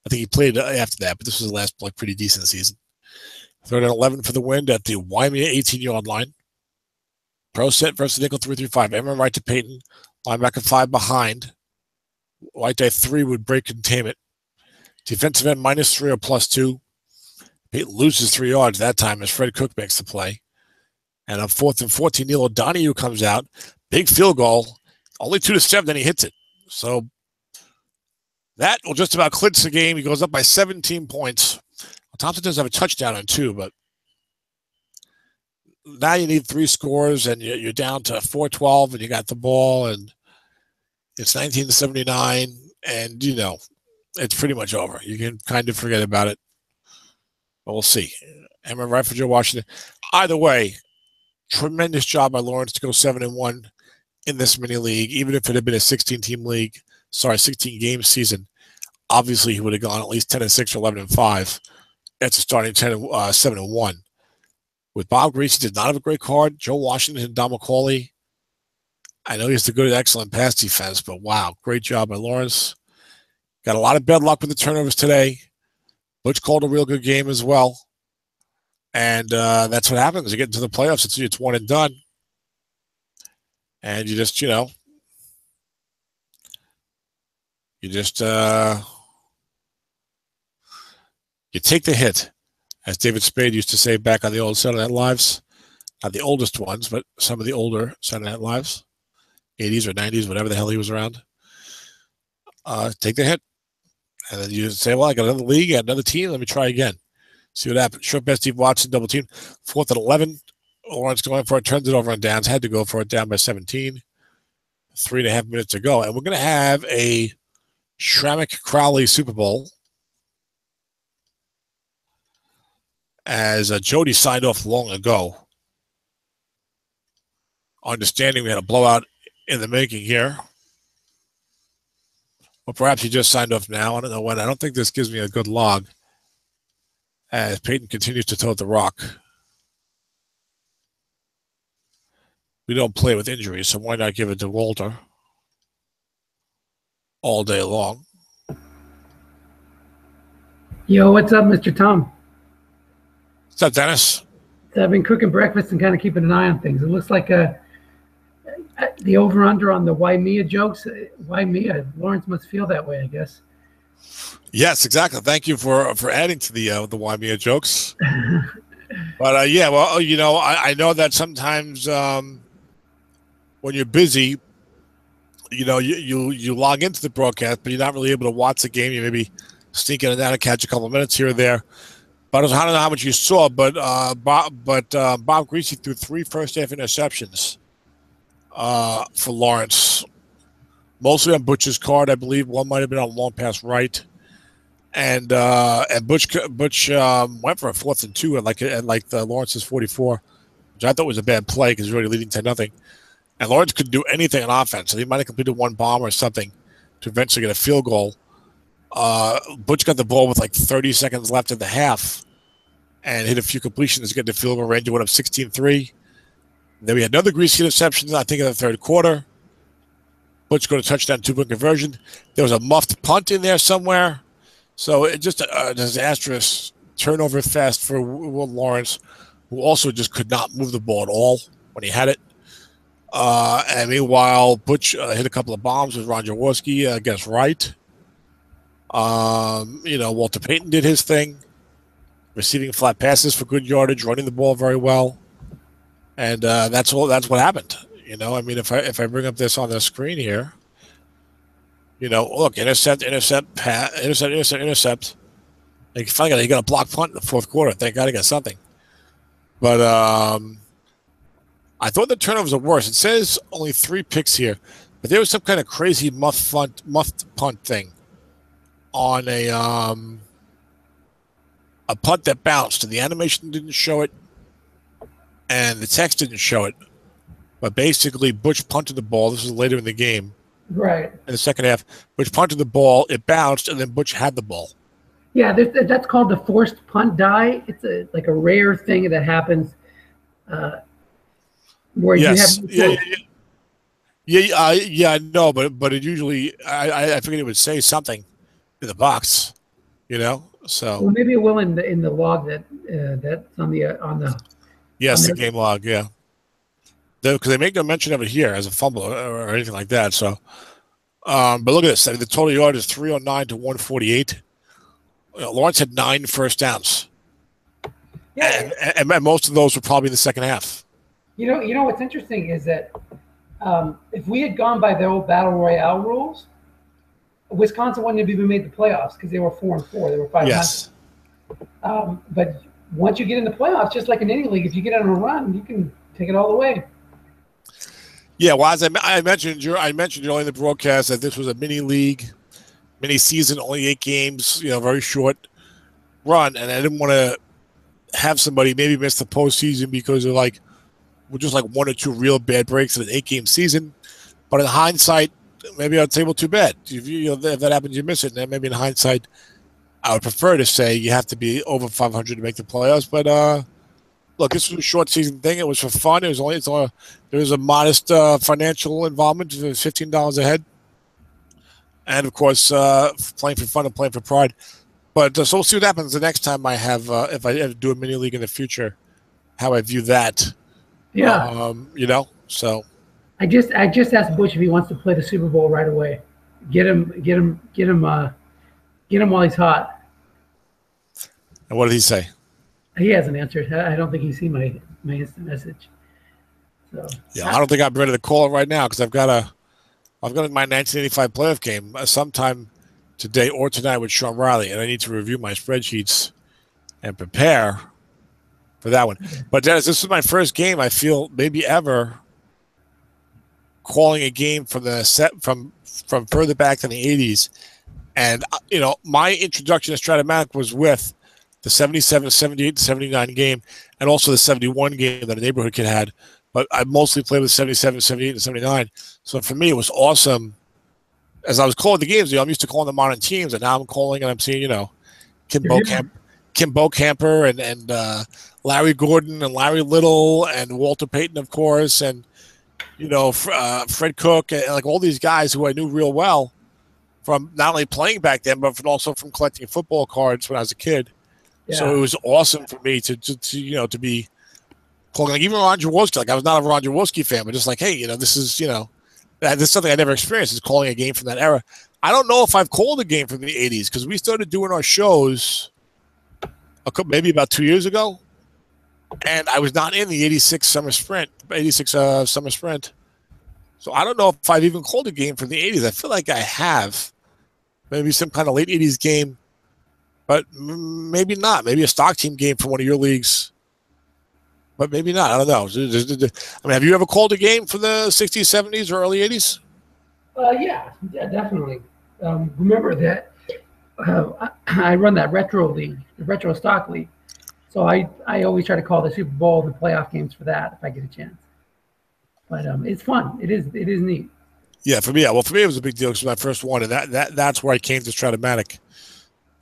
I think he played after that, but this was his last like pretty decent season. 3rd and 11 for the Wind at the Waimea 18-yard line. Pro set versus nickel 3-3-5. Emmer right to Payton. Linebacker 5 behind. White day 3 would break containment. Defensive end -3 or +2. Peyton loses 3 yards that time as Fred Cook makes the play. And on 4th and 14, Neil O'Donoghue comes out. Big field goal. Only 2-7, then he hits it. So that will just about clinch the game. He goes up by 17 points. Thompson does have a touchdown on 2, but now you need 3 scores, and you're down to 4-12, and you got the ball, and it's 19-79, and, it's pretty much over. You can kind of forget about it, but we'll see. Emma right for Joe Washington. Either way, tremendous job by Lawrence to go 7-1 in this mini league, even if it had been a 16-game season. Obviously, he would have gone at least 10-6 or 11-5. That's a starting 7-1. With Bob Greasy, did not have a great card. Joe Washington and Don McCauley. I know he's the good, excellent pass defense, but wow, great job by Lawrence. Got a lot of bad luck with the turnovers today. Butch called a real good game as well. And that's what happens. You get into the playoffs, it's one and done. And you just, you take the hit, as David Spade used to say back on the old Saturday Night Lives. Not the oldest ones, but some of the older Saturday Night Lives, 80s or 90s, whatever the hell he was around. Take the hit. And then you say, well, I got another league, I got another team, let me try again. See what happens. Short pass, Steve Watson, double team. 4th and 11. Lawrence going for it, turns it over on downs. Had to go for it, down by 17. 3.5 minutes to go. And we're going to have a Shramick-Crowley Super Bowl, as Jody signed off long ago. Understanding we had a blowout in the making here. Or perhaps he just signed off now. I don't know when. I don't think this gives me a good log, as Peyton continues to tote the rock. We don't play with injuries, so why not give it to Walter all day long? Yo, what's up, Mr. Tom? What's up, Dennis? So I've been cooking breakfast and kind of keeping an eye on things. It looks like the over-under on the Waimea jokes. Waimea, Lawrence must feel that way, I guess. Yes, exactly. Thank you for adding to the Waimea jokes. But yeah, well, I know that sometimes when you're busy, you log into the broadcast, but you're not really able to watch the game. You maybe sneak in and out and catch a couple of minutes here or there. But I don't know how much you saw, but Bob Greasy threw 3 first-half interceptions for Lawrence, mostly on Butch's card, I believe. One might have been on long pass right, and Butch went for a 4th and 2 at the Lawrence's 44, which I thought was a bad play because he was already leading 10-0. And Lawrence couldn't do anything on offense, so he might have completed one bomb or something to eventually get a field goal. Butch got the ball with like 30 seconds left in the half and hit a few completions to get the field goal range. It went up 16-3. Then we had another Greasy interception, I think, in the third quarter. Butch got a touchdown, 2-point conversion. There was a muffed punt in there somewhere. So it just a disastrous turnover fest for Will Lawrence, who also just could not move the ball at all when he had it. And meanwhile, Butch hit a couple of bombs with Ron Jaworski against right. Walter Payton did his thing, receiving flat passes for good yardage, running the ball very well, and that's what happened. If I bring up this on the screen here, look, intercept. Like finally, he got a block punt in the fourth quarter. Thank God he got something. But I thought the turnovers were worse. It says only 3 picks here, but there was some kind of crazy muffed punt thing on a punt that bounced, and the animation didn't show it, and the text didn't show it. But basically, Butch punted the ball. This was later in the game, right? In the second half, Butch punted the ball. It bounced, and then Butch had the ball. Yeah, that's called the forced punt die. It's like a rare thing that happens. Where yes. You have I know, but it usually I figured it would say something in the box, So well, maybe it will in the log that's on the yes, the game log, yeah. because they make no mention of it here as a fumble or anything like that. So, but look at this. I mean, the total yard is 309 to 148. Lawrence had 9 first downs. Yeah, and most of those were probably in the second half. You know what's interesting is that if we had gone by the old battle royale rules, Wisconsin wouldn't have even made the playoffs because they were 4-4. They were 500. Yes. But once you get in the playoffs, just like in any league, if you get on a run, you can take it all the way. Yeah, well, as I mentioned earlier in the broadcast that this was a mini league, mini season, only 8 games, very short run, and I didn't want to have somebody maybe miss the postseason because of we're just 1 or 2 real bad breaks in an 8-game season. But in hindsight, maybe I'd say, well, too bad. If that happens, you miss it. And then maybe in hindsight, I would prefer to say you have to be over 500 to make the playoffs. But look, this was a short season thing. It was for fun. There was a modest financial involvement. It was $15 a head, and of course, playing for fun and playing for pride. But so we'll see what happens the next time I have, if I ever do a mini league in the future, how I view that. Yeah. So. I just asked Butch if he wants to play the Super Bowl right away. Get him while he's hot. And what did he say? He hasn't answered. I don't think he's seen my instant message. So yeah, I don't think I'm ready to call it right now because I've got my 1985 playoff game sometime today or tonight with Sean Riley, and I need to review my spreadsheets and prepare for that one. But Dennis, this is my first game I feel maybe ever calling a game from the set from further back than the 80s. And my introduction to Strat-O-Matic was with the 77, 78, 79 game, and also the 71 game that a neighborhood kid had. But I mostly played with 77, 78, and 79. So for me, it was awesome. As I was calling the games, I'm used to calling the modern teams, and now I'm calling and I'm seeing, Kim Bocamper and Larry Gordon and Larry Little and Walter Payton, of course, and Fred Cook, and all these guys who I knew real well from not only playing back then, but also from collecting football cards when I was a kid. Yeah. So it was awesome for me to be calling, even Ron Jaworski. I was not a Ron Jaworski fan, but just hey, this is this is something I never experienced, is calling a game from that era. I don't know if I've called a game from the 80s because we started doing our shows maybe about 2 years ago, and I was not in the 86 summer sprint. So I don't know if I've even called a game from the 80s. I feel like I have. Maybe some kind of late 80s game, but maybe not. Maybe a stock team game from one of your leagues, but maybe not. I don't know. I mean, have you ever called a game from the 60s, 70s, or early 80s? Yeah, definitely. Remember that I run that retro league, the retro stock league. So I always try to call the Super Bowl and the playoff games for that if I get a chance. But it's fun. It is neat. Yeah, for me, it was a big deal because it was my first one, and that's where I came to Strat-O-Matic.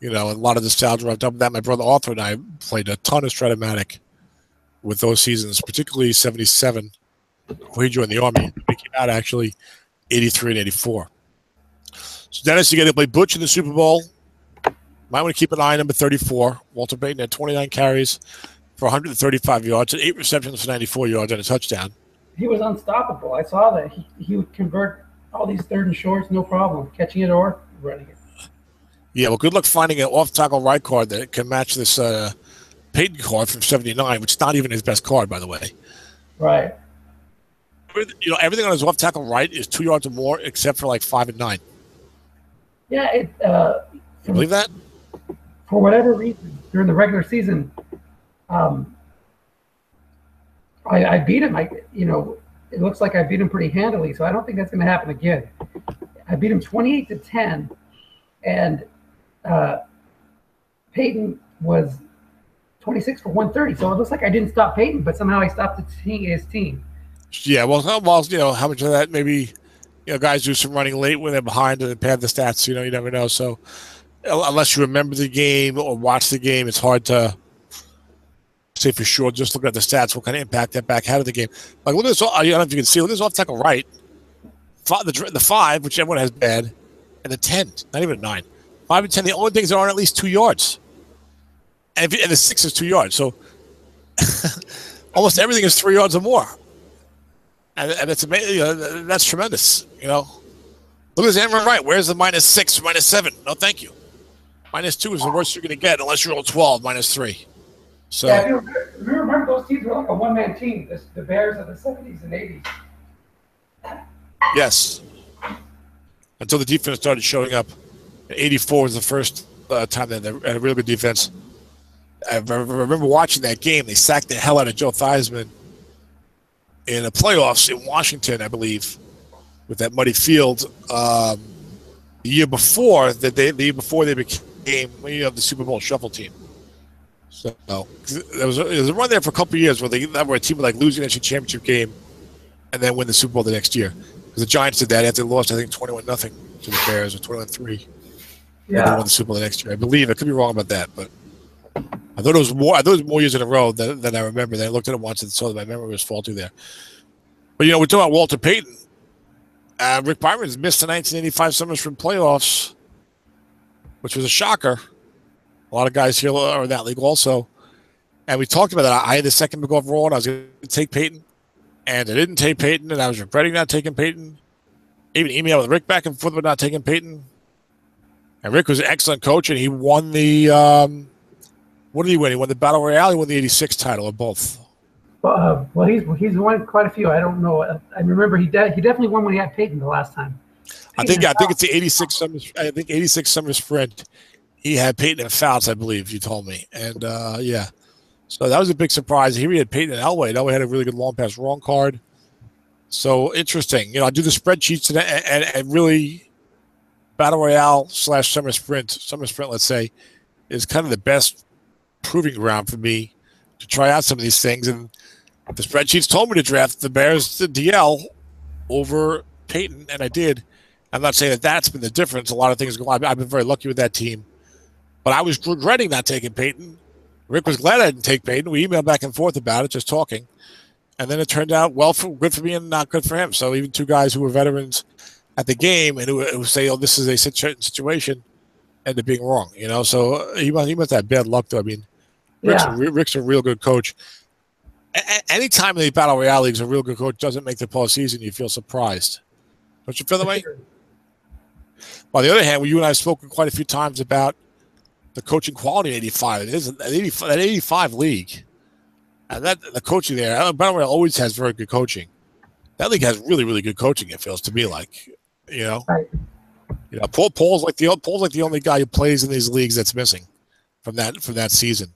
And a lot of nostalgia wrapped up with that. My brother Arthur and I played a ton of Strat-O-Matic with those seasons, particularly 77, where he joined the Army. He came out actually 83 and 84. So Dennis, you got to play Butch in the Super Bowl. Might want to keep an eye on number 34. Walter Payton had 29 carries for 135 yards and 8 receptions for 94 yards and a touchdown. He was unstoppable. I saw that. He would convert all these third and shorts, no problem, catching it or running it. Yeah, well, good luck finding an off-tackle right card that can match this Payton card from 79, which is not even his best card, by the way. Right. Everything on his off-tackle right is 2 yards or more, except for 5 and 9. Yeah, you believe that? For whatever reason, during the regular season, I beat him. It looks like I beat him pretty handily, so I don't think that's going to happen again. I beat him 28-10, and Payton was 26 for 130. So it looks like I didn't stop Payton, but somehow I stopped his team. Yeah, well, how much of that maybe guys do some running late when they're behind and pad the stats. You never know. So unless you remember the game or watch the game, it's hard to say for sure. Just looking at the stats, what kind of impact that back had of the game. Look at this. I don't know if you can see. Look at this off tackle right. The 5, which everyone has bad, and the 10, not even a 9. 5 and 10, the only things that aren't at least 2 yards. And the 6 is 2 yards. So almost everything is 3 yards or more. and it's amazing. That's tremendous. Look at this Aaron Wright. Where's the -6, -7? No, thank you. -2 is the worst you're going to get unless you're all 12, -3. So yeah, if you remember those teams were like a one-man team. The Bears of the 70s and 80s. Yes. Until the defense started showing up. 84 was the first time that they had a real good defense. I remember watching that game. They sacked the hell out of Joe Theismann in the playoffs in Washington, I believe, with that muddy field. The year before they became the Super Bowl shuffle team. So there was a run there for a couple of years where they were a team with losing the championship game and then win the Super Bowl the next year. Because the Giants did that after they lost, I think, 21-0 to the Bears or 21-3. Yeah, they won the Super Bowl the next year. I believe. I could be wrong about that, but I thought it was more. I thought it was more years in a row than I remember. Then I looked at it once and saw that my memory was faulty there. But we're talking about Walter Payton. Rick Byron's missed the 1985 Summer Sprint playoffs, which was a shocker. A lot of guys here are in that league also. And we talked about that. I had the second pick overall, and I was going to take Payton. And I didn't take Payton, and I was regretting not taking Payton. Even emailed with Rick back and forth about not taking Payton. And Rick was an excellent coach, and he won the what did he win? He won the Battle Royale. He won the '86 title, or both. Well, he's won quite a few. I don't know. I remember he definitely won when he had Payton the last time. I think it's the '86 summer. I think '86 Summer Sprint. He had Payton and Fouts, I believe you told me, and yeah. So that was a big surprise. Here he had Payton and Elway. Elway had a really good long pass wrong card. So interesting. I do the spreadsheets today, and really, Battle Royale / Summer Sprint, let's say, is kind of the best proving ground for me to try out some of these things. And the spreadsheets told me to draft the Bears to DL over Payton, and I did. I'm not saying that that's been the difference. A lot of things go on. I've been very lucky with that team. But I was regretting not taking Payton. Rick was glad I didn't take Payton. We emailed back and forth about it, just talking. And then it turned out good for me and not good for him. So even two guys who were veterans at the game and who say, oh, this is a certain situation, ended up being wrong. So he must have bad luck, though. I mean, Rick's a real good coach. Anytime in the Battle Royale leagues a real good coach doesn't make the postseason, you feel surprised. Don't you feel that way? On the other hand, you and I have spoken quite a few times about the coaching quality in '85. It is that '85 league, and the coaching there. Battle Royale always has very good coaching. That league has really, really good coaching. It feels to me like, Right. Paul's like the only guy who plays in these leagues that's missing from that season.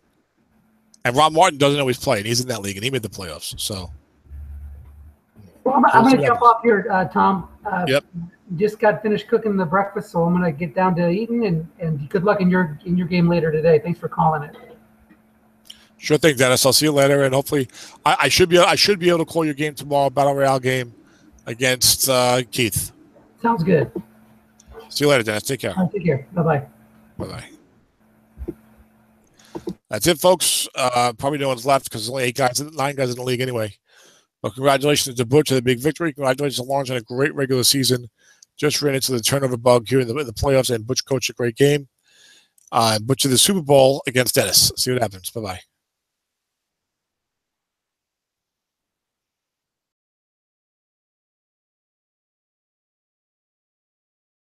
And Ron Martin doesn't always play, and he's in that league, and he made the playoffs. So, well, I'm going to jump off here, Tom. Yep. Just got finished cooking the breakfast, so I'm going to get down to eating. And good luck in your game later today. Thanks for calling it. Sure thing, Dennis. I'll see you later, and hopefully, I should be able to call your game tomorrow, Battle Royale game against Keith. Sounds good. See you later, Dennis. Take care. Take care. Bye-bye. Bye-bye. That's it, folks. Probably no one's left because there's only 9 guys in the league anyway. But congratulations to Butch on the big victory. Congratulations to Lawrence on a great regular season. Just ran into the turnover bug here in the playoffs, and Butch coached a great game. Butch in the Super Bowl against Dennis. See what happens. Bye-bye.